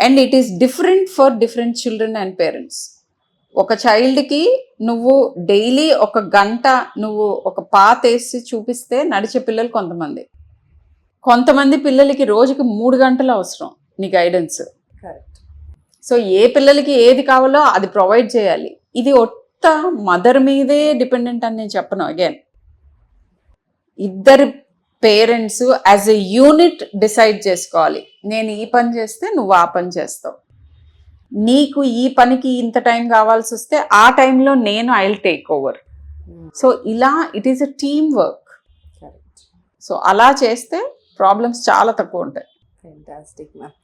and it is different for different children and parents. ఒక చైల్డ్కి నువ్వు డైలీ 1 గంట నువ్వు ఒక పాత్ వేసి చూపిస్తే నడిచే పిల్లలు కొంతమంది పిల్లలకి రోజుకి 3 గంటలు అవసరం నీ గైడెన్స్. సో ఏ పిల్లలకి ఏది కావాలో అది ప్రొవైడ్ చేయాలి. ఇది ఒక్క మదర్ మీదే డిపెండెంట్ అని నేను చెప్పను. అగైన్ ఇద్దరు parents as a unit decide చేసుకోవాలి, నేను ఈ పని చేస్తే నువ్వు ఆ పని చేస్తావు, నీకు ఈ పనికి ఇంత టైం కావాల్సి వస్తే ఆ టైంలో నేను I will take over. So ఇలా it is a team work. So అలా చేస్తే ప్రాబ్లమ్స్ చాలా తక్కువ ఉంటాయి. Fantastic ma'am.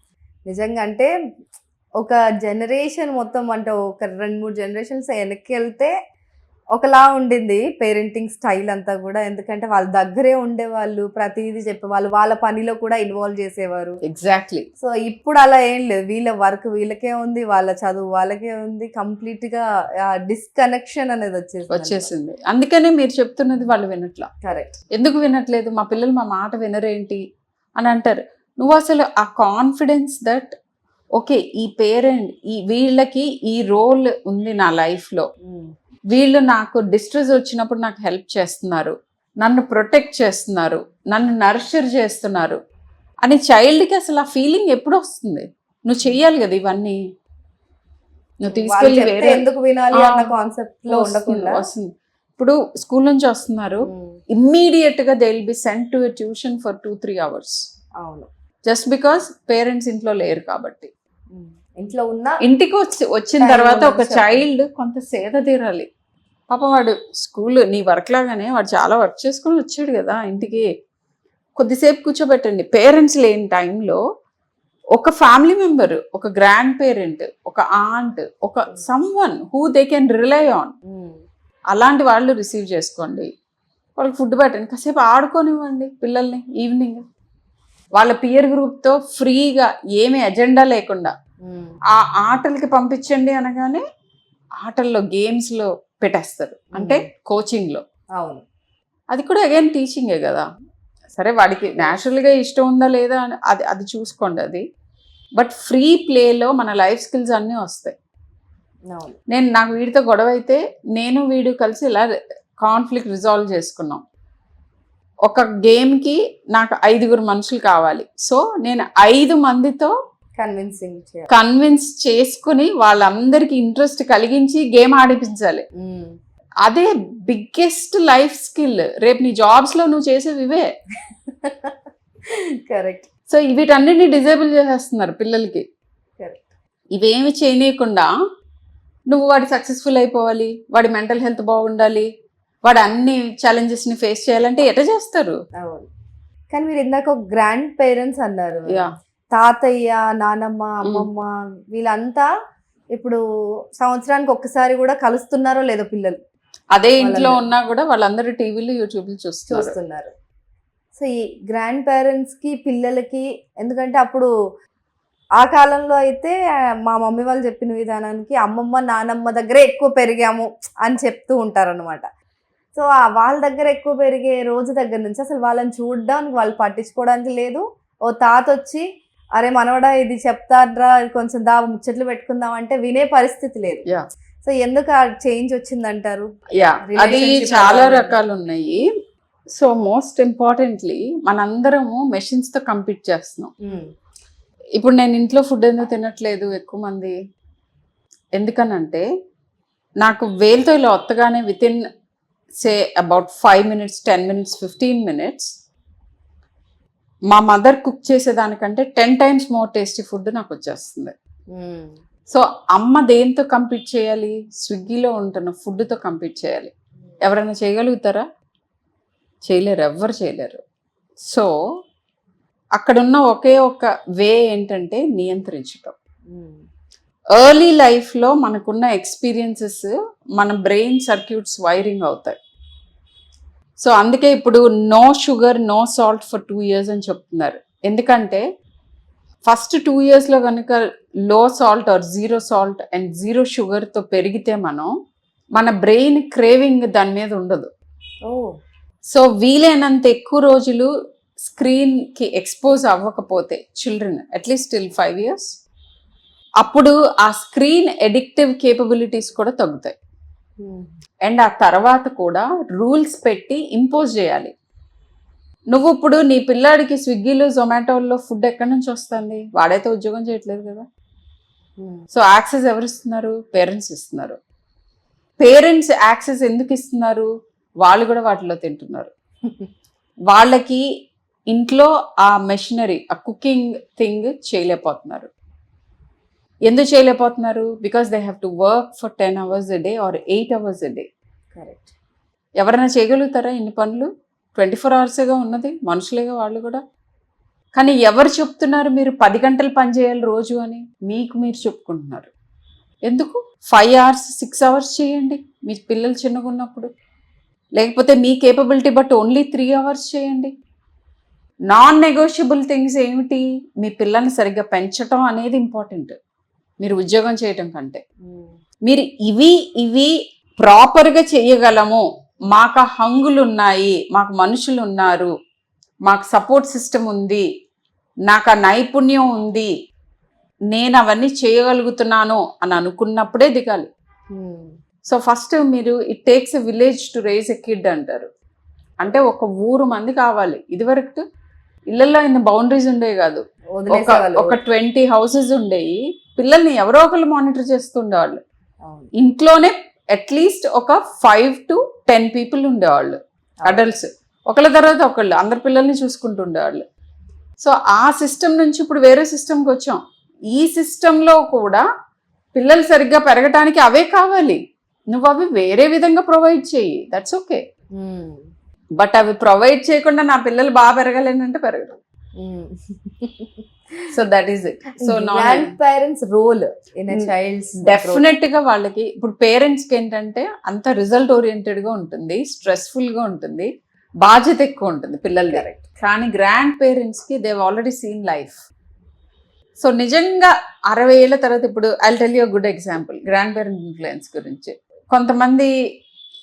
నిజంగా అంటే ఒక జనరేషన్ మొత్తం అంటే ఒక 2-3 జనరేషన్స్ వెనక్కి వెళ్తే ఒకలా ఉండింది పేరెంటింగ్ స్టైల్ అంతా కూడా. ఎందుకంటే వాళ్ళ దగ్గరే ఉండేవాళ్ళు, ప్రతిదీ చెప్పేవాళ్ళు, వాళ్ళ పనిలో కూడా ఇన్వాల్వ్ చేసేవారు. ఎగ్జాక్ట్లీ. సో ఇప్పుడు అలా ఏం లేదు, వీళ్ళ వర్క్ వీళ్ళకే ఉంది, వాళ్ళ చదువు వాళ్ళకే ఉంది, కంప్లీట్గా డిస్కనెక్షన్ అనేది వచ్చేసింది. అందుకనే మీరు చెప్తున్నది వాళ్ళు వినట్లా. కరెక్ట్. ఎందుకు వినట్లేదు, మా పిల్లలు మా మాట వినరేంటి అని అంటారు. నువ్వు అసలు ఆ కాన్ఫిడెన్స్ దట్ ఓకే ఈ పేరెంట్ వీళ్ళకి ఈ రోల్ ఉంది నా లైఫ్లో, వీళ్ళు నాకు డిస్ట్రెస్ వచ్చినప్పుడు నాకు హెల్ప్ చేస్తున్నారు, నన్ను ప్రొటెక్ట్ చేస్తున్నారు, నన్ను నర్చర్ చేస్తున్నారు అని చైల్డ్కి అసలు ఆ ఫీలింగ్ ఎప్పుడు వస్తుంది? నువ్వు చెయ్యాలి కదా ఇవన్నీ. నువ్వు వాళ్ళు తీసుకెళ్ళి చెప్తే వేరే ఎందుకు వినాలి ఆ, అన్న కాన్సెప్ట్ లో వస్తుంది, ఉండకుండా వస్తుంది. ఇప్పుడు స్కూల్ నుంచి వస్తున్నారు, ఇమ్మీడియట్ గా they will be sent to tuition for 2-3 hours అవును. జస్ట్ బికాస్ పేరెంట్స్ ఇంట్లో లేరు కాబట్టి. ఇంట్లో ఉన్న ఇంటికి వచ్చిన Time తర్వాత ఉన్నది ఒక చెప్పండి. చైల్డ్ కొంత సేద తీరాలి. పాప వాడు స్కూల్ నీ వర్క్ లాగానే వాడు చాలా వర్క్ చేసుకొని వచ్చాడు కదా ఇంటికి, కొద్దిసేపు కూర్చోబెట్టండి. పేరెంట్స్ లేని టైంలో ఒక ఫ్యామిలీ మెంబర్, ఒక గ్రాండ్ పేరెంట్, ఒక ఆంట్, ఒక someone who they can rely on, అలాంటి వాళ్ళు రిసీవ్ చేసుకోండి. వాళ్ళకి ఫుడ్ పెట్టండి, కాసేపు ఆడుకోనివ్వండి పిల్లల్ని. ఈవినింగ్ వాళ్ళ పియర్ గ్రూప్తో ఫ్రీగా ఏమి ఎజెండా లేకుండా ఆ ఆటలకి పంపించండి అనగానే ఆటల్లో గేమ్స్లో పెట్టేస్తారు, అంటే కోచింగ్లో. అవును. అది కూడా అగైన్ టీచింగే కదా. సరే వాడికి న్యాచురల్గా ఇష్టం ఉందా లేదా అని అది అది చూసుకోండి అది. బట్ ఫ్రీ ప్లేలో మన లైఫ్ స్కిల్స్ అన్నీ వస్తాయి. అవును. నాకు వీడితో గొడవ అయితే నేను వీడు కలిసి ఇలా కాన్ఫ్లిక్ట్ రిజాల్వ్ చేసుకున్నాం. ఒక గేమ్కి నాకు 5 మనుషులు కావాలి. సో నేను 5 మందితో కన్విన్స్ చేసుకుని వాళ్ళందరికీ ఇంట్రెస్ట్ కలిగించి గేమ్ ఆడిపించాలి. అదే బిగ్గెస్ట్ లైఫ్ స్కిల్. రేపు నీ జాబ్స్లో నువ్వు చేసేవి ఇవే. కరెక్ట్. సో వీటన్నిటిని డిజేబుల్ చేసేస్తున్నారు పిల్లలకి. కరెక్ట్. ఇవేమి చేయనీయకుండా నువ్వు వాడి సక్సెస్ఫుల్ అయిపోవాలి, వాడి మెంటల్ హెల్త్ బాగుండాలి, వాడు అన్ని ఛాలెంజెస్ని ఫేస్ చేయాలంటే ఎట్లా చేస్తారు? అవును. కానీ మీరు ఇందాక ఒక గ్రాండ్ పేరెంట్స్ అన్నారు. యా, తాతయ్య, నానమ్మ, అమ్మమ్మ వీళ్ళంతా ఇప్పుడు సంవత్సరానికి ఒక్కసారి కూడా కలుస్తున్నారో లేదో పిల్లలు. అదే ఇంట్లో ఉన్నా కూడా వాళ్ళందరూ టీవీలు యూట్యూబ్లు చూస్తున్నారు. సో ఈ గ్రాండ్ పేరెంట్స్కి పిల్లలకి, ఎందుకంటే అప్పుడు ఆ కాలంలో అయితే మా మమ్మీ వాళ్ళు చెప్పిన విధానానికి అమ్మమ్మ నానమ్మ దగ్గరే ఎక్కువ పెరిగాము అని చెప్తూ ఉంటారనమాట. సో వాళ్ళ దగ్గర ఎక్కువ పెరిగే రోజు దగ్గర నుంచి అసలు వాళ్ళని చూడడానికి, వాళ్ళు పట్టించుకోవడానికి లేదు. ఓ తాత వచ్చి అరే మనవడా ఇది చెప్తాడ్రా, కొంచెం ముచ్చట్లు పెట్టుకుందాం అంటే వినే పరిస్థితి లేదు. సో ఎందుకు ఆ చేంజ్ వచ్చిందంటారు? అది చాలా రకాలు ఉన్నాయి. సో మోస్ట్ ఇంపార్టెంట్లీ మనందరము మెషిన్స్తో కంపీట్ చేస్తున్నాం. ఇప్పుడు నేను ఇంట్లో ఫుడ్ ఎందుకు తినట్లేదు ఎక్కువ మంది, ఎందుకనంటే నాకు వేలుతో ఇలా ఒత్తగానే within say about 5 minutes, 10 minutes, 15 minutes మా మదర్ కుక్ చేసేదానికంటే 10 times మోర్ టేస్టీ ఫుడ్ నాకు వచ్చేస్తుంది. సో అమ్మ దేంతో కంపీట్ చేయాలి? స్విగ్గీలో ఉంటున్న ఫుడ్తో కంపీట్ చేయాలి. ఎవరైనా చేయగలుగుతారా? చేయలేరు, ఎవ్వరు చేయలేరు. సో అక్కడున్న ఒకే ఒక వే ఏంటంటే నియంత్రించటం. ఎర్లీ లైఫ్లో మనకున్న ఎక్స్పీరియన్సెస్ మన బ్రెయిన్ సర్క్యూట్స్ వైరింగ్ అవుతాయి. సో అందుకే ఇప్పుడు no sugar no salt for 2 years అని చెప్తున్నారు. ఎందుకంటే ఫస్ట్ 2 yearsలో కనుక లో సాల్ట్ ఆర్ 0 salt అండ్ 0 sugarతో పెరిగితే మన బ్రెయిన్ క్రేవింగ్ దాని మీద ఉండదు. సో వీలైనంత ఎక్కువ రోజులు స్క్రీన్కి ఎక్స్పోజ్ అవ్వకపోతే చిల్డ్రన్ అట్లీస్ట్ టిల్ 5 years, అప్పుడు ఆ స్క్రీన్ ఎడిక్టివ్ కేపబిలిటీస్ కూడా తగ్గుతాయి. అండ్ ఆ తర్వాత కూడా రూల్స్ పెట్టి ఇంపోజ్ చేయాలి. నువ్వు ఇప్పుడు నీ పిల్లాడికి స్విగ్గీలో జొమాటోలో ఫుడ్ ఎక్కడి నుంచి వస్తుంది? వాడైతే ఉద్యోగం చేయట్లేదు కదా. సో యాక్సెస్ ఎవరు ఇస్తున్నారు? పేరెంట్స్ ఇస్తున్నారు. పేరెంట్స్ యాక్సెస్ ఎందుకు ఇస్తున్నారు? వాళ్ళు కూడా వాటిలో తింటున్నారు. వాళ్ళకి ఇంట్లో ఆ మెషినరీ, ఆ కుకింగ్ థింగ్ చేయలేకపోతున్నారు. ఎందుకు చేయలేకపోతున్నారు? Because they have to work for 10 hours a day or 8 hours a day. Correct. ఎవరైనా చేయగలుగుతారా ఇన్ని పనులు? 24 hours ఉన్నది, మనుషులేగా వాళ్ళు కూడా. కానీ ఎవరు చెప్తున్నారు మీరు 10 గంటలు పని చేయాలి రోజు అని? మీకు మీరు చెప్పుకుంటున్నారు. ఎందుకు 5 hours 6 hours చేయండి మీ పిల్లలు చిన్నగా ఉన్నప్పుడు, లేకపోతే మీ కేపబిలిటీ బట్ ఓన్లీ 3 hours చేయండి. నాన్ నెగోషియబుల్ థింగ్స్ ఏమిటి? మీ పిల్లల్ని సరిగ్గా పెంచటం అనేది ఇంపార్టెంట్ మీరు ఉద్యోగం చేయటం కంటే. మీరు ఇవి ప్రాపర్గా చేయగలము, మాకు హంగులు ఉన్నాయి, మాకు మనుషులు ఉన్నారు, మాకు సపోర్ట్ సిస్టమ్ ఉంది, నాకు ఆ నైపుణ్యం ఉంది, నేను అవన్నీ చేయగలుగుతున్నాను అని అనుకున్నప్పుడే దిగాలి. సో ఫస్ట్ మీరు it takes a village to raise a kid అంటారు. అంటే ఒక ఊరు మంది కావాలి. ఇదివరకు ఇళ్ళల్లో ఇన్ని బౌండరీస్ ఉండేవి కాదు. ఒక 20 houses ఉండేవి. పిల్లల్ని ఎవరో ఒకళ్ళు మానిటర్ చేస్తూ ఉండేవాళ్ళు. అవును. ఇంట్లోనే అట్లీస్ట్ ఒక 5 to 10 పీపుల్ ఉండేవాళ్ళు, అడల్ట్స్. ఒకళ్ళ తర్వాత ఒకళ్ళు అందరి పిల్లల్ని చూసుకుంటూ ఉండేవాళ్ళు. సో ఆ సిస్టమ్ నుంచి ఇప్పుడు వేరే సిస్టమ్కి వచ్చాం. ఈ సిస్టంలో కూడా పిల్లలు సరిగ్గా పెరగటానికి అవే కావాలి. నువ్వు అవి వేరే విధంగా ప్రొవైడ్ చేయి, దట్స్ ఓకే. బట్ అవి ప్రొవైడ్ చేయకుండా నా పిల్లలు బాగా పెరగాలంటే పెరగరు. So that is it. So grand parents role in a child's definite గా వాళ్ళకి ఇప్పుడు పేరెంట్స్ కి ఏంటంటే అంత రిజల్ట్ ఓరియంటెడ్ గా ఉంటుంది, స్ట్రెస్ఫుల్ గా ఉంటుంది, బాధ్యత ఎక్కువ ఉంటుంది పిల్లలు. కానీ గ్రాండ్ పేరెంట్స్ కి they've already seen life. So నిజంగా 60 ఏళ్ళ తర్వాత ఇప్పుడు I tell you good example grandparent influence గురించి. కొంతమంది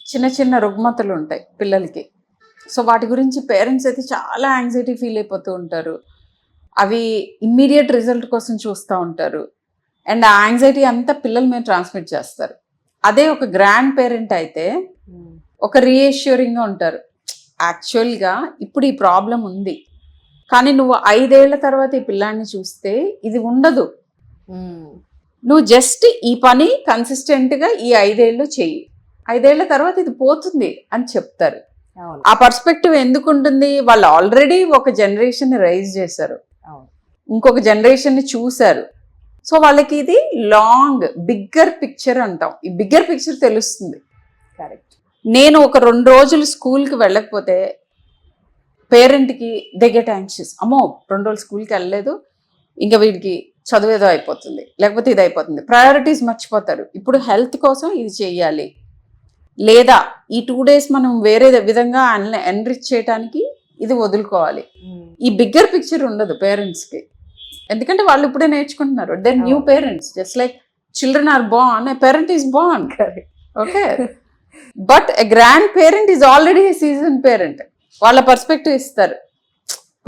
చిన్న చిన్న రుగ్మతలు ఉంటాయి పిల్లలకి. సో వాటి గురించి పేరెంట్స్ అయితే చాలా యాంగ్జైటీ ఫీల్ అయిపోతూ ఉంటారు. అవి ఇమ్మీడియట్ రిజల్ట్ కోసం చూస్తూ ఉంటారు. అండ్ ఆ యాంగ్జైటీ అంతా పిల్లల మీద ట్రాన్స్మిట్ చేస్తారు. అదే ఒక గ్రాండ్ పేరెంట్ అయితే ఒక రీఎష్యూరింగ్గా ఉంటారు. యాక్చువల్గా ఇప్పుడు ఈ ప్రాబ్లం ఉంది, కానీ నువ్వు 5 ఏళ్ల తర్వాత ఈ పిల్లాన్ని చూస్తే ఇది ఉండదు. నువ్వు జస్ట్ ఈ పని కన్సిస్టెంట్గా ఈ 5 ఏళ్ళు చెయ్యి, 5 ఏళ్ల తర్వాత ఇది పోతుంది అని చెప్తారు. ఆ పర్స్పెక్టివ్ ఎందుకు ఉంటుంది? వాళ్ళు ఆల్రెడీ ఒక జనరేషన్ రైజ్ చేశారు, ఇంకొక జనరేషన్ చూశారు. సో వాళ్ళకి ఇది లాంగ్ బిగ్గర్ పిక్చర్ అంటాం. ఈ బిగ్గర్ పిక్చర్ తెలుస్తుంది. కరెక్ట్. నేను ఒక 2 రోజులు స్కూల్కి వెళ్ళకపోతే పేరెంట్కి దే గెట్ యాంగ్షియస్. అమ్మో 2 రోజులు స్కూల్కి వెళ్ళలేదు, ఇంకా వీడికి చదువు ఏదో అయిపోతుంది, లేకపోతే ఇది అయిపోతుంది. ప్రయారిటీస్ మర్చిపోతారు. ఇప్పుడు హెల్త్ కోసం ఇది చెయ్యాలి, లేదా ఈ 2 days మనం వేరే విధంగా ఎన్రిచ్ చేయడానికి ఇది వదులుకోవాలి. ఈ బిగ్గర్ పిక్చర్ ఉండదు పేరెంట్స్కి, ఎందుకంటే వాళ్ళు ఇప్పుడే నేర్చుకుంటున్నారు. They new parents, just like children are born, a parent is born. Okay, but a grandparent is already a season parent. వాళ్ళ పర్స్పెక్టివ్ ఇస్తారు.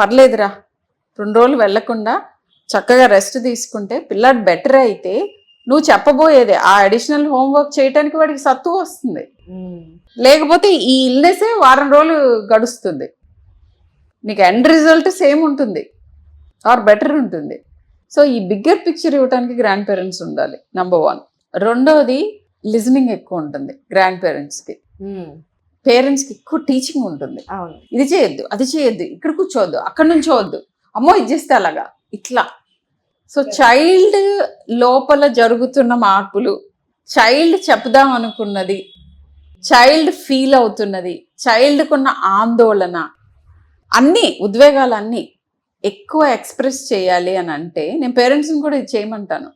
పర్లేదురా 2 రోజులు వెళ్లకుండా చక్కగా రెస్ట్ తీసుకుంటే పిల్లాడు బెటర్ అయితే నువ్వు చెప్పబోయేదే ఆ అడిషనల్ హోంవర్క్ చేయడానికి వాడికి సత్తు వస్తుంది. లేకపోతే ఈ ఇల్నెసే వారం రోజులు గడుస్తుంది, నీకు ఎండ్ రిజల్ట్ సేమ్ ఉంటుంది ఆర్ బెటర్ ఉంటుంది. సో ఈ బిగ్గర్ పిక్చర్ ఇవ్వడానికి గ్రాండ్ పేరెంట్స్ ఉండాలి, నెంబర్ 1. రెండోది లిజనింగ్ ఎక్కువ ఉంటుంది గ్రాండ్ పేరెంట్స్కి. పేరెంట్స్కి ఎక్కువ టీచింగ్ ఉంటుంది. ఇది చేయొద్దు, అది చేయొద్దు, ఇక్కడ కూర్చోవద్దు, అక్కడ నుంచోవద్దు, అమ్మో ఇది చేస్తే అలాగా ఇట్లా. సో చైల్డ్ లోపల జరుగుతున్న మార్పులు, చైల్డ్ చెప్దాం అనుకున్నది, చైల్డ్ ఫీల్ అవుతున్నది, చైల్డ్కున్న ఆందోళన, అన్నీ ఉద్వేగాలన్నీ ఎక్కువ ఎక్స్ప్రెస్ చేయాలి అని అంటే నేను పేరెంట్స్ని కూడా ఇది చేయమంటాను.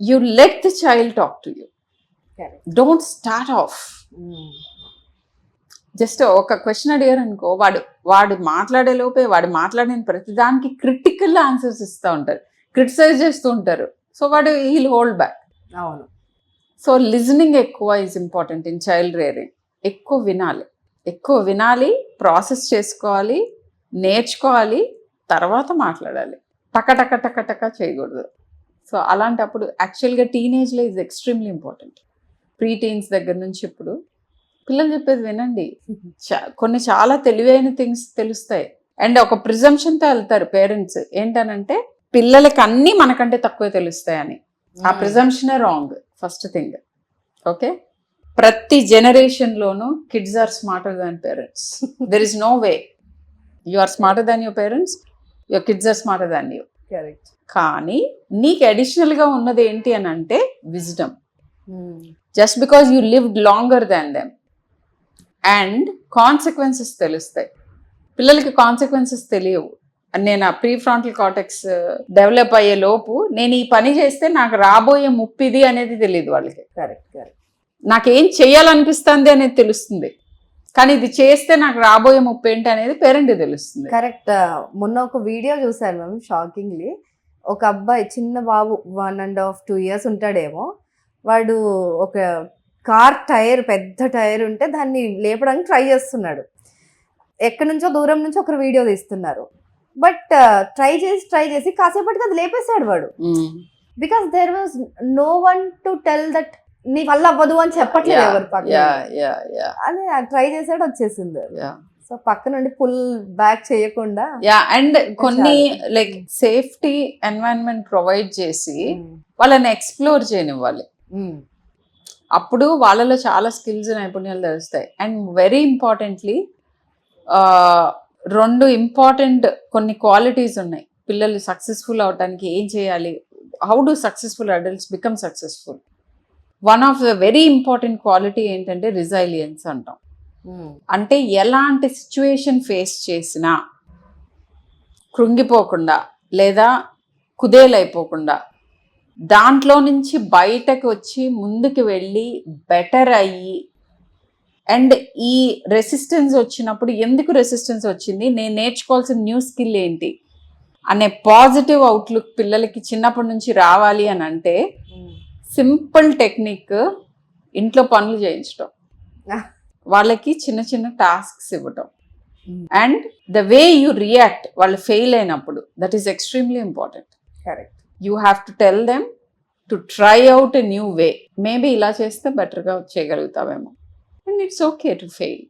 You let the child talk to you, don't start off. Just ఒక క్వశ్చన్ అడిగారు అనుకో, వాడు మాట్లాడే లోపే వాడు మాట్లాడిన ప్రతిదానికి క్రిటికల్ ఆన్సర్స్ ఇస్తూ ఉంటారు, క్రిటిసైజ్ చేస్తూ ఉంటారు. సో వాడు హీల్ హోల్డ్ బ్యాక్. అవును. సో లిజనింగ్ ఎక్కువ is important in child rearing. ఎక్కువ వినాలి, ప్రాసెస్ చేసుకోవాలి, నేర్చుకోవాలి, తర్వాత మాట్లాడాలి. టక చేయకూడదు. సో అలాంటప్పుడు యాక్చువల్గా టీనేజ్లో is extremely important. Pre teens దగ్గర నుంచి ఇప్పుడు పిల్లలు చెప్పేది వినండి. కొన్ని చాలా తెలివైన థింగ్స్ తెలుస్తాయి. అండ్ ఒక ప్రిజంప్షన్తో వెళ్తారు పేరెంట్స్, ఏంటనంటే పిల్లలకి అన్నీ మనకంటే తక్కువే తెలుస్తాయని. ఆ ప్రిజంప్షనే రాంగ్. ఫస్ట్ థింగ్, ఓకే, ప్రతి జనరేషన్లోనూ kids are smarter than parents. There is no way you are smarter than your parents, your kids are smarter than you. Correct. కానీ నీకు అడిషనల్గా ఉన్నది ఏంటి అని అంటే wisdom. Just because you lived longer than them. And consequences తెలుస్తాయి. పిల్లలకి కాన్సిక్వెన్సెస్ తెలియవు. నేను ఆ ప్రీ ఫ్రాంటల్ కార్టెక్స్ డెవలప్ అయ్యే లోపు నేను ఈ పని చేస్తే నాకు రాబోయే ముప్పిది అనేది తెలియదు వాళ్ళకి. కరెక్ట్. నాకేం చేయాలనిపిస్తుంది అనేది తెలుస్తుంది, కానీ ఇది చేస్తే నాకు రాబోయే ముప్పు ఏంటి అనేది పేరెంట్కి తెలుస్తుంది. కరెక్ట్. మొన్న ఒక వీడియో చూసాను మేము, షాకింగ్లీ. ఒక అబ్బాయి, చిన్న బాబు, 1.5 2 years ఉంటాడేమో, వాడు ఒక కార్ టైర్, పెద్ద టైర్ ఉంటే దాన్ని లేపడానికి ట్రై చేస్తున్నాడు. ఎక్కడి నుంచో దూరం నుంచి ఒకరు వీడియో తీస్తున్నారు. బట్ ట్రై చేసి కాసేపటికి అది లేపేశాడు వాడు. Because there was no one to tell that నీ వల్ల అవ్వదు అని చెప్పట్లేదు ఎవరు పక్కన. అదే ట్రై చేసాడు, వచ్చేసింది. సో పక్క నుండి పుల్ బ్యాక్ చేయకుండా యా, అండ్ కొన్ని లైక్ సేఫ్టీ ఎన్వైరన్మెంట్ ప్రొవైడ్ చేసి వాళ్ళని ఎక్స్ప్లోర్ చేయనివ్వాలి. అప్పుడు వాళ్ళలో చాలా స్కిల్స్ నైపుణ్యాలు తెలుస్తాయి. అండ్ వెరీ ఇంపార్టెంట్లీ 2 ఇంపార్టెంట్ కొన్ని క్వాలిటీస్ ఉన్నాయి పిల్లలు సక్సెస్ఫుల్ అవడానికి ఏం చేయాలి. How do successful adults become successful? One of the very important quality ఏంటంటే రిజైలియన్స్ అంటాం. అంటే ఎలాంటి సిచ్యువేషన్ ఫేస్ చేసినా కృంగిపోకుండా లేదా కుదేలైపోకుండా దాంట్లో నుంచి బయటకు వచ్చి ముందుకు వెళ్ళి బెటర్ అయ్యి, అండ్ ఈ రెసిస్టెన్స్ వచ్చినప్పుడు ఎందుకు రెసిస్టెన్స్ వచ్చింది, నేను నేర్చుకోవాల్సిన న్యూ స్కిల్ ఏంటి అనే పాజిటివ్ అవుట్లుక్ పిల్లలకి చిన్నప్పటి నుంచి రావాలి అని అంటే సింపుల్ టెక్నిక్ ఇంట్లో పనులు చేయించడం, వాళ్ళకి చిన్న చిన్న టాస్క్స్ ఇవ్వటం, and the way you react వాళ్ళు ఫెయిల్ అయినప్పుడు, that is extremely important. Correct. You have to tell them to try out a new way. Maybe ఇలా చేస్తే బెటర్గా చేయగలుగుతావేమో, and it's okay to fail.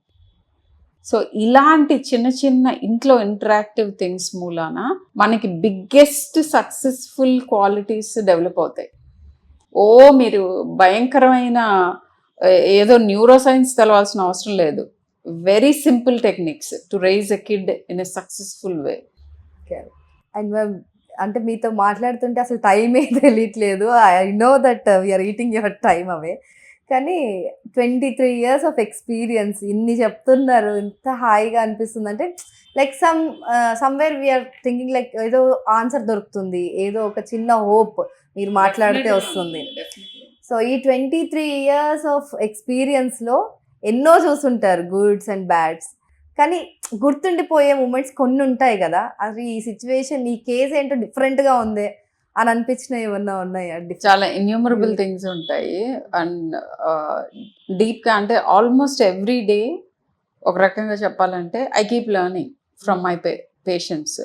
So ఇలాంటి చిన్న చిన్న ఇంట్లో ఇంటరాక్టివ్ థింగ్స్ మూలాన మనకి బిగ్గెస్ట్ సక్సెస్ఫుల్ క్వాలిటీస్ డెవలప్ అవుతాయి. మీరు భయంకరమైన ఏదో న్యూరో సైన్స్ తెలవాల్సిన అవసరం లేదు. Very simple techniques to raise a kid in a successful way. And ma'am, అంటే మీతో మాట్లాడుతుంటే అసలు టైమే తెలియట్లేదు. I know that we're eating your time away. కానీ 23 years ఆఫ్ ఎక్స్పీరియన్స్ ఇన్ని చెప్తున్నారు, ఎంత హాయిగా అనిపిస్తుంది అంటే like somewhere we're thinking like ఏదో ఆన్సర్ దొరుకుతుంది, ఏదో ఒక చిన్న హోప్ మీరు మాట్లాడితే వస్తుంది. సో ఈ 23 years ఆఫ్ ఎక్స్పీరియన్స్లో ఎన్నో చూసుంటారు గుడ్స్ అండ్ బ్యాడ్స్, కానీ గుర్తుండిపోయే మూమెంట్స్ కొన్ని ఉంటాయి కదా. అది ఈ సిచ్యువేషన్ ఈ కేసు ఏంటో డిఫరెంట్గా ఉంది అని అనిపించినవి ఏమన్నా ఉన్నాయా? చాలా ఇన్యూమరబుల్ థింగ్స్ ఉంటాయి. అండ్ డీప్గా అంటే ఆల్మోస్ట్ ఎవ్రీ డే ఒక రకంగా చెప్పాలంటే I keep learning from my patients.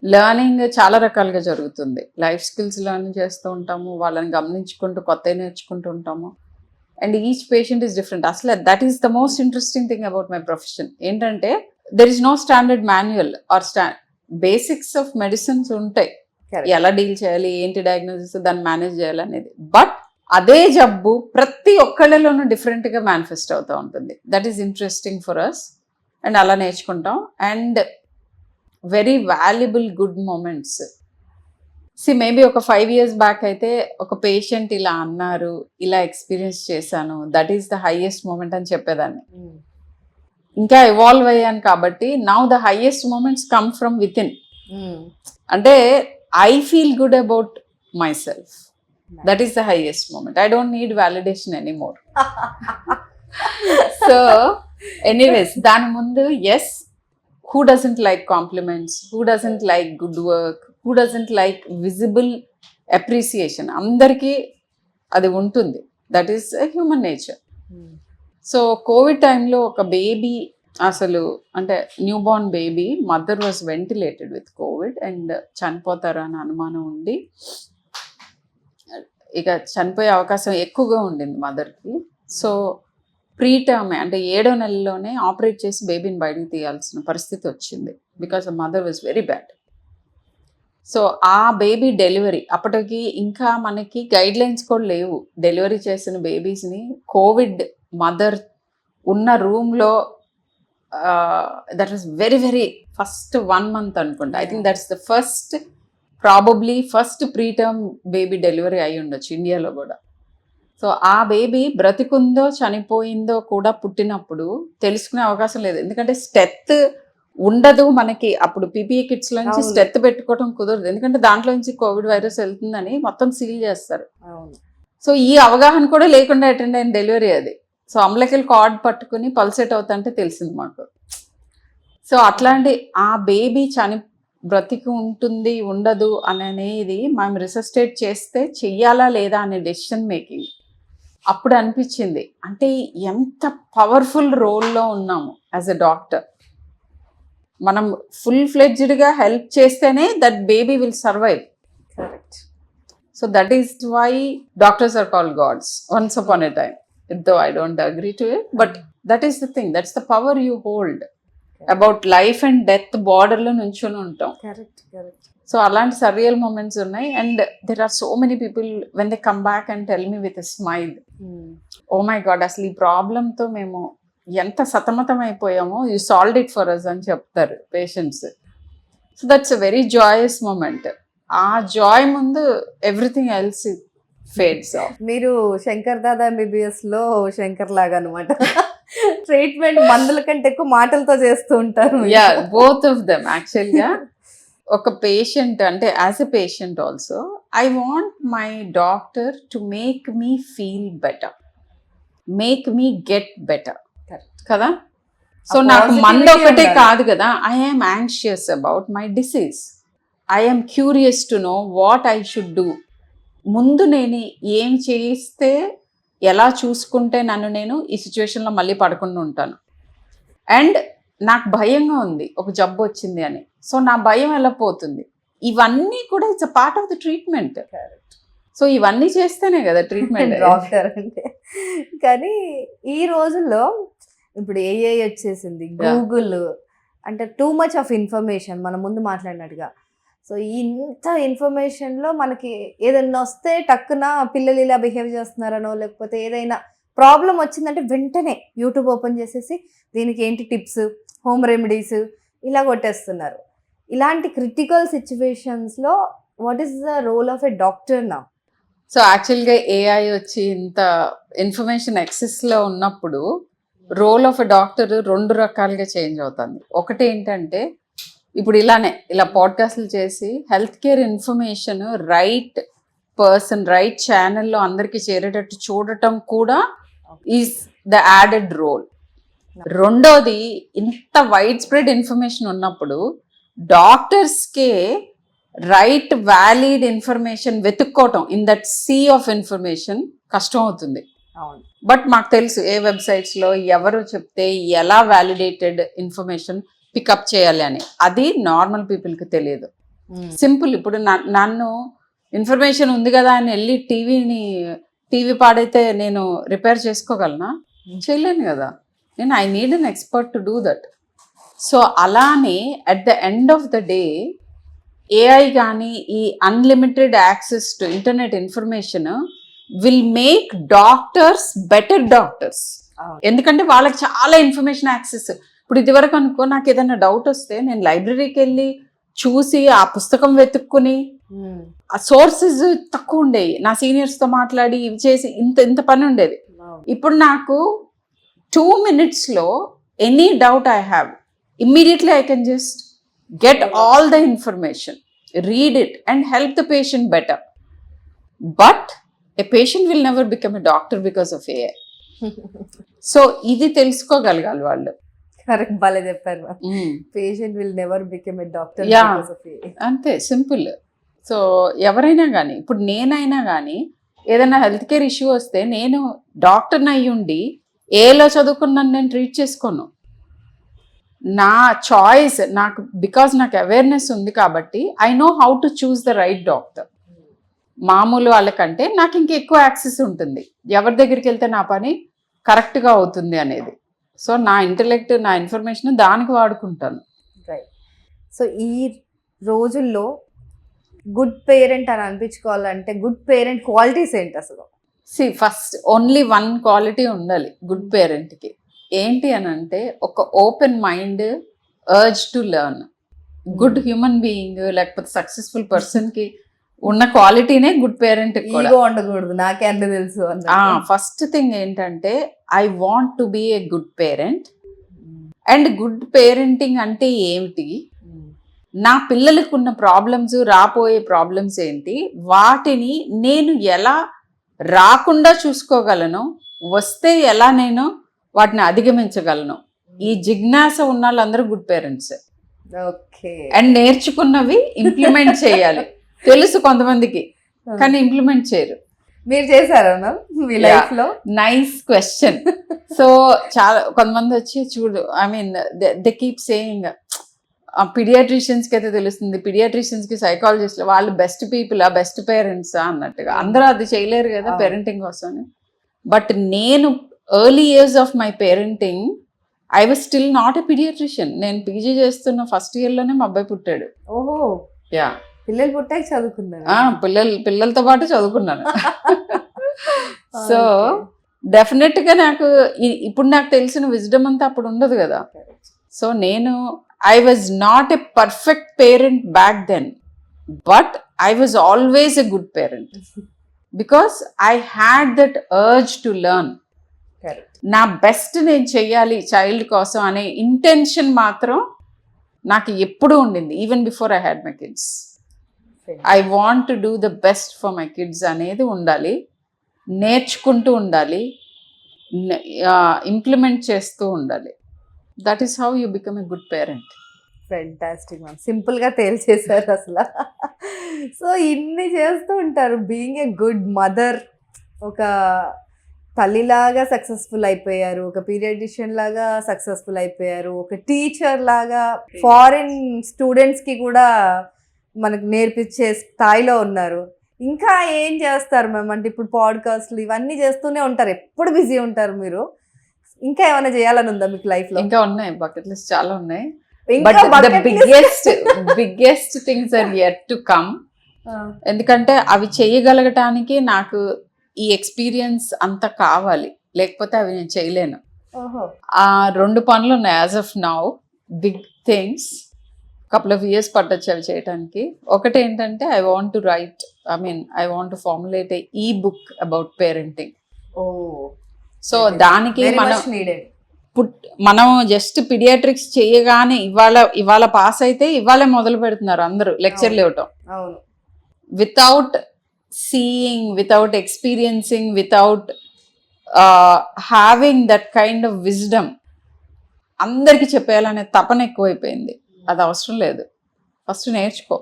Learning చాలా రకాలుగా జరుగుతుంది. లైఫ్ స్కిల్స్ లెర్న్ చేస్తూ ఉంటాము, వాళ్ళని గమనించుకుంటూ కొత్త నేర్చుకుంటూ ఉంటాము. And each patient is different. అసలు that is the most interesting thing about my profession. ఏంటంటే there is no standard manual or basics of medicines ఉంటాయి, ఎలా డీల్ చేయాలి, ఏంటి డయాగ్నోసిస్, దాన్ని మేనేజ్ చేయాలి అనేది. బట్ అదే జబ్బు ప్రతి ఒక్కళ్ళలోనూ డిఫరెంట్గా మేనిఫెస్ట్ అవుతూ ఉంటుంది. That is interesting for us. And అలా నేర్చుకుంటాం. And very valuable good moments. Maybe ఒక 5 years బ్యాక్ అయితే ఒక పేషెంట్ ఇలా అన్నారు, ఇలా ఎక్స్పీరియన్స్ చేశాను, that is the highest moment అని చెప్పేదాన్ని. ఇంకా ఎవాల్వ్ అయ్యాను కాబట్టి now the highest moments come from within. అంటే I feel good about myself. That is the highest moment. I don't need validation anymore. So, anyways, దాని ముందు yes, who doesn't like compliments? Who doesn't like good work? Who doesn't like visible appreciation? అందరికీ అది ఉంటుంది. That is a human nature. So Covid టైంలో ఒక బేబీ, అసలు అంటే new born baby, mother was ventilated with Covid and చనిపోతారు అని అనుమానం ఉండి, ఇక చనిపోయే అవకాశం ఎక్కువగా ఉండింది మదర్కి. సో ప్రీటర్మ్ అంటే 7వ నెలలోనే ఆపరేట్ చేసి బేబీని బయటకు తీయాల్సిన పరిస్థితి వచ్చింది, because mother was very bad. So ఆ బేబీ డెలివరీ అప్పటికి ఇంకా మనకి గైడ్ లైన్స్ కూడా లేవు. డెలివరీ చేసిన బేబీస్ని కోవిడ్ మదర్ ఉన్న రూమ్లో, that was very very first 1 month అనుకుంటా. I think that's the probably first preterm baby delivery అయి ఉండొచ్చు ఇండియాలో కూడా. సో ఆ బేబీ బ్రతికుందో చనిపోయిందో కూడా పుట్టినప్పుడు తెలుసుకునే అవకాశం లేదు, ఎందుకంటే స్టెత్ ఉండదు మనకి. అప్పుడు పీపీఈ కిట్స్లో నుంచి స్టెత్ పెట్టుకోవడం కుదరదు, ఎందుకంటే దాంట్లో నుంచి కోవిడ్ వైరస్ వెళ్తుందని మొత్తం సీల్ చేస్తారు. సో ఈ అవగాహన కూడా లేకుండా అటెండ్ అయిన డెలివరీ అది. సో అంబ్లికల్ కార్డ్ పట్టుకుని పల్సేట్ అవుతుంటే తెలిసింది మాకు. సో అట్లాంటి ఆ బేబీ బ్రతికి ఉంటుంది ఉండదు అనేది మేము రిసస్టేట్ చేస్తే చెయ్యాలా లేదా అనే డెసిషన్ మేకింగ్ అప్పుడు అనిపించింది. అంటే ఎంత పవర్ఫుల్ రోల్లో ఉన్నాము యాజ్ ఎ డాక్టర్. మనం ఫుల్ ఫ్లెడ్జ్డ్గా హెల్ప్ చేస్తేనే that baby will survive. Correct. So that is why doctors are called gods once upon a time. Though I don't agree to it, but that is the thing. That's the power you hold. About life and death బార్డర్లో నుంచొని ఉంటాం. Correct correct. సో అలాంటి సర్రియల్ మూమెంట్స్ ఉన్నాయి. And there are so many people when they come back and tell me with a smile, oh my god అసలు ఈ ప్రాబ్లంతో మేము ఎంత సతమతం అయిపోయామో, you solved it for us అని చెప్తారు patients. So that's a very joyous moment. ఆ జాయ్ ముందు ఎవ్రీథింగ్ ఎల్స్ ఫేడ్స్ ఆఫ్. మీరు శంకర్ దాదా MBBS లో శంకర్ లాగా అనమాట. ట్రీట్మెంట్ మందుల కంటే ఎక్కువ మాటలతో చేస్తూ ఉంటారు. యా, బోత్ ఆఫ్ దెమ్ యాక్చువల్గా. ఒక పేషెంట్ అంటే as a patient also I want my doctor to make me feel better, make me get better కదా. సో నాకు మందు ఒకటే కాదు కదా, I'm anxious about my disease, I'm curious to know what I should do. ముందు నేను ఏం చేస్తే, ఎలా చూసుకుంటే నన్ను నేను ఈ సిచ్యువేషన్లో మళ్ళీ పడకుండా ఉంటాను. అండ్ నాకు భయంగా ఉంది ఒక జబ్బు వచ్చింది అని, సో నా భయం ఎలా పోతుంది, ఇవన్నీ కూడా it's a part of the treatment. So ఇవన్నీ చేస్తేనే కదా ట్రీట్మెంట్ డాక్టర్ అంటే. కానీ ఈ రోజుల్లో ఇప్పుడు AI వచ్చేసింది, గూగుల్, అంటే టూ మచ్ ఆఫ్ ఇన్ఫర్మేషన్, మనం ముందు మాట్లాడినట్టుగా. సో ఇంత ఇన్ఫర్మేషన్లో మనకి ఏదైనా వస్తే టక్కున పిల్లలు ఇలా బిహేవ్ చేస్తున్నారనో, లేకపోతే ఏదైనా ప్రాబ్లం వచ్చిందంటే వెంటనే యూట్యూబ్ ఓపెన్ చేసేసి దీనికి ఏంటి టిప్స్, హోమ్ రెమెడీస్ ఇలా కొట్టేస్తున్నారు. ఇలాంటి క్రిటికల్ సిచ్యువేషన్స్లో what is the role of a doctor నా? సో యాక్చువల్గా AI వచ్చి ఇంత ఇన్ఫర్మేషన్ యాక్సెస్లో ఉన్నప్పుడు రోల్ ఆఫ్ ఎ డాక్టర్ రెండు రకాలుగా చేంజ్ అవుతుంది. ఒకటి ఏంటంటే ఇప్పుడు ఇలా పాడ్కాస్ట్లు చేసి health care information right person right ఛానల్లో అందరికీ చేరేటట్టు చూడటం కూడా ఈజ్ ద యాడెడ్ రోల్. రెండోది, ఇంత వైడ్ స్ప్రెడ్ ఇన్ఫర్మేషన్ ఉన్నప్పుడు డాక్టర్స్కే రైట్ వ్యాలిడ్ ఇన్ఫర్మేషన్ వెతుక్కోవటం in that sea of information కష్టం అవుతుంది. బట్ మాకు తెలుసు ఏ వెబ్సైట్స్లో ఎవరు చెప్తే ఎలా వ్యాలిడేటెడ్ ఇన్ఫర్మేషన్ పికప్ చేయాలి అని. అది నార్మల్ పీపుల్కి తెలియదు. సింపుల్, ఇప్పుడు నన్ను ఇన్ఫర్మేషన్ ఉంది కదా అని వెళ్ళి టీవీ పాడైతే నేను రిపేర్ చేసుకోగలనా? చేయలేను కదా. నేను I need an expert to do that. So అలానే at the end of the day AI కానీ ఈ unlimited access to internet information will make doctors better doctors. ఎందుకంటే వాళ్ళకి చాలా ఇన్ఫర్మేషన్ యాక్సెస్. ఇప్పుడు ఇదివరకు అనుకో, నాకు ఏదైనా డౌట్ వస్తే నేను లైబ్రరీకి వెళ్ళి చూసి ఆ పుస్తకం వెతుక్కుని, ఆ సోర్సెస్ తక్కువ ఉండేవి, నా సీనియర్స్తో మాట్లాడి ఇవి చేసి ఇంత పని ఉండేది. ఇప్పుడు నాకు 2 minutesలో any doubt I have, immediately I can just get all the information, read it and help the patient better. But a patient will never become a doctor because of AI. So ఇది తెలుసుకోగలగాలి వాళ్ళు. కరెక్ట్, భలే చెప్పారు. Patient will never become a doctor because of AI. అంతే సింపుల్. సో ఎవరైనా కానీ, ఇప్పుడు నేనైనా కానీ ఏదైనా హెల్త్ కేర్ ఇష్యూ వస్తే నేను డాక్టర్ని అయ్యి ఉండి ఏలో చదువుకున్నాను నేను ట్రీట్ చేసుకోను. నా చాయిస్ నాకు, బికాజ్ నాకు అవేర్నెస్ ఉంది కాబట్టి I know how to choose the right doctor. మామూలు వాళ్ళకంటే నాకు ఇంకా ఎక్కువ యాక్సెస్ ఉంటుంది, ఎవరి దగ్గరికి వెళ్తే నా పని కరెక్ట్గా అవుతుంది అనేది. సో నా ఇంటెలెక్ట్, నా ఇన్ఫర్మేషన్ దానికి వాడుకుంటాను. రైట్. సో ఈ రోజుల్లో గుడ్ పేరెంట్ అని అనిపించుకోవాలంటే గుడ్ పేరెంట్ క్వాలిటీస్ ఏంటి అసలు? ఫస్ట్ ఓన్లీ వన్ క్వాలిటీ ఉండాలి గుడ్ పేరెంట్కి. ఏంటి అని అంటే ఒక open mind, urge to learn. Good human being లేకపోతే సక్సెస్ఫుల్ పర్సన్కి ఉన్న క్వాలిటీనే గుడ్ పేరెంట్. ఉండకూడదు, నాకే అన్ని తెలుసు. ఫస్ట్ థింగ్ ఏంటంటే I want to be a good parent. And good parenting అంటే ఏమిటి, నా పిల్లలకు ఉన్న ప్రాబ్లమ్స్, రాబోయే ప్రాబ్లమ్స్ ఏంటి, వాటిని నేను ఎలా రాకుండా చూసుకోగలను, వస్తే ఎలా నేను వాటిని అధిగమించగలను. ఈ జిజ్ఞాస ఉన్న వాళ్ళందరూ గుడ్ పేరెంట్స్. ఓకే. అండ్ నేర్చుకున్నవి ఇంప్లిమెంట్ చేయాలి. తెలుసు కొంతమందికి, కానీ ఇంప్లిమెంట్ చేయరు. మీరు చేశారా మీ లైఫ్ లో? Nice question. సో చాలా కొంతమంది వచ్చి చూడు, I mean they keep saying పీడియాట్రిషియన్స్కి అయితే తెలుస్తుంది, పీడియాట్రిషియన్స్కి సైకాలజిస్ట్లు వాళ్ళు బెస్ట్ పీపుల్, ఆ బెస్ట్ పేరెంట్స్ అన్నట్టుగా. అందరూ అది చేయలేరు కదా పేరెంటింగ్ కోసం. బట్ నేను early years of my parenting I was still not a paediatrician. నేను పీజీ చేస్తున్న ఫస్ట్ ఇయర్లోనే మా అబ్బాయి పుట్టాడు. ఓహో, యా, పిల్లలు పుట్టాక చదువుకున్నారు. పిల్లలతో పాటు చదువుకున్నాను. సో డెఫినెట్గా నాకు ఇప్పుడు నాకు తెలిసిన విజ్డమ్ అంతా అప్పుడు ఉండదు కదా. సో నేను I was not a perfect parent back then, but I was always a good parent because I had that urge to learn. నా బెస్ట్ నేను చెయ్యాలి చైల్డ్ కోసం అనే ఇంటెన్షన్ మాత్రం నాకు ఎప్పుడూ ఉండింది, even before I had my kids. I want to do the best for my kids అనేది ఉండాలి, నేర్చుకుంటూ ఉండాలి, ఇంప్లిమెంట్ చేస్తూ ఉండాలి. That is how you become a good parent. Fantastic ma'am, సింపుల్గా తేల్చేశారు అసలు. సో ఇన్ని చేస్తూ ఉంటారు, బీయింగ్ ఏ గుడ్ మదర్, ఒక తల్లిలాగా సక్సెస్ఫుల్ అయిపోయారు, ఒక పీడియాట్రిషియన్ లాగా సక్సెస్ఫుల్ అయిపోయారు, ఒక టీచర్ లాగా ఫారిన్ స్టూడెంట్స్కి కూడా మనకు నేర్పించే స్థాయిలో ఉన్నారు. ఇంకా ఏం చేస్తారు మ్యామ్? అంటే ఇప్పుడు పాడ్కాస్ట్లు ఇవన్నీ చేస్తూనే ఉంటారు, ఎప్పుడు బిజీ ఉంటారు మీరు. ఇంకా ఏమైనా చేయాలని ఉందా మీకు లైఫ్లో? ఇంకా ఉన్నాయి, బకెట్ లిస్ట్ చాలా ఉన్నాయి. But the biggest things are yet to come. ఎందుకంటే అవి చేయగలగటానికి నాకు ఈ ఎక్స్పీరియన్స్ అంత కావాలి, లేకపోతే అవి నేను చేయలేను. ఆ 2 పనులు ఉన్నాయి as of now, big things. Couple of years పట్టొచ్చు అవి చేయడానికి. ఒకటి ఏంటంటే ఐ వాంట్ టు ఫార్ములేట్ ఈ బుక్ అబౌట్ పేరెంటింగ్. సో దానికి మనం జస్ట్ పీడియాట్రిక్స్ చేయగానే ఇవాళ పాస్ అయితే ఇవాళే మొదలు పెడుతున్నారు అందరూ లెక్చర్లు ఇవ్వటం. Without seeing, without experiencing, without having that kind of wisdom. అందరికీ చెప్పేయాలనే తపన ఎక్కువైపోయింది. అది అవసరం లేదు. ఫస్ట్ నేర్చుకో,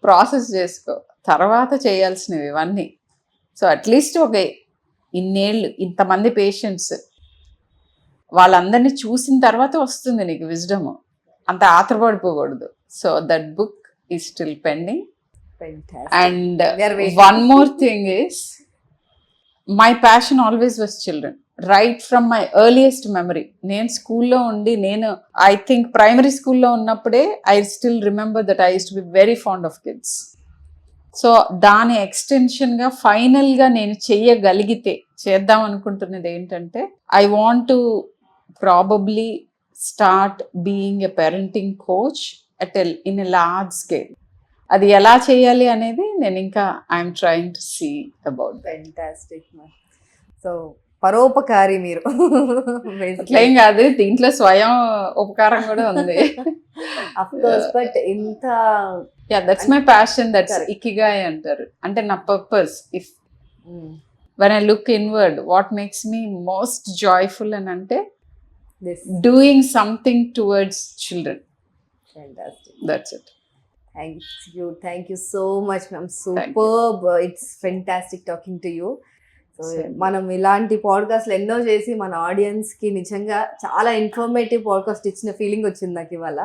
ప్రాసెస్ చేసుకో, తర్వాత చేయాల్సినవి ఇవన్నీ. సో అట్లీస్ట్ ఒక ఇన్నేళ్ళు ఇంతమంది పేషెంట్స్ వాళ్ళందరినీ చూసిన తర్వాత వస్తుంది నీకు విజ్డమ్. అంత ఆత్రపడిపోకూడదు. So that book is still pending. And one more thing is my passion always was children. Right from my earliest memory. నేను స్కూల్లో ఉండి, ఐ థింక్ ప్రైమరీ స్కూల్లో ఉన్నప్పుడే I still remember that I use to be very fond of kids. So దాని ఎక్స్టెన్షన్గా ఫైనల్గా నేను చేయగలిగితే, చేద్దాం అనుకుంటున్నది ఏంటంటే I want to probably start being a parenting coach in a large scale. అది ఎలా చేయాలి అనేది నేను ఇంకా I'm trying to see about. Fantastic. So పరోపకారి మీరు. అట్లేం కాదు, దీంట్లో స్వయం ఉపకారం కూడా ఉంది. బట్ ఇంత that's my passion, that's ikigai అంటారు. అంటే నా purpose. If when I look inward, what makes me most joyful and ante doing something towards children. Fantastic. That's it. Thank you so much ma'am. Superb. It's fantastic talking to you. So మనం ఇలాంటి పాడ్కాస్ట్లు ఎన్నో చేసి మన ఆడియన్స్కి నిజంగా చాలా ఇన్ఫర్మేటివ్ పాడ్కాస్ట్ ఇచ్చిన ఫీలింగ్ వచ్చింది నాకు ఇవాళ.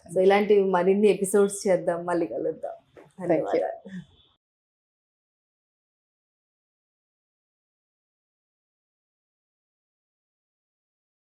సో ఇలాంటి మరిన్ని ఎపిసోడ్స్ చేద్దాం, మళ్ళీ కలుద్దాం. ధన్యవాదాలు.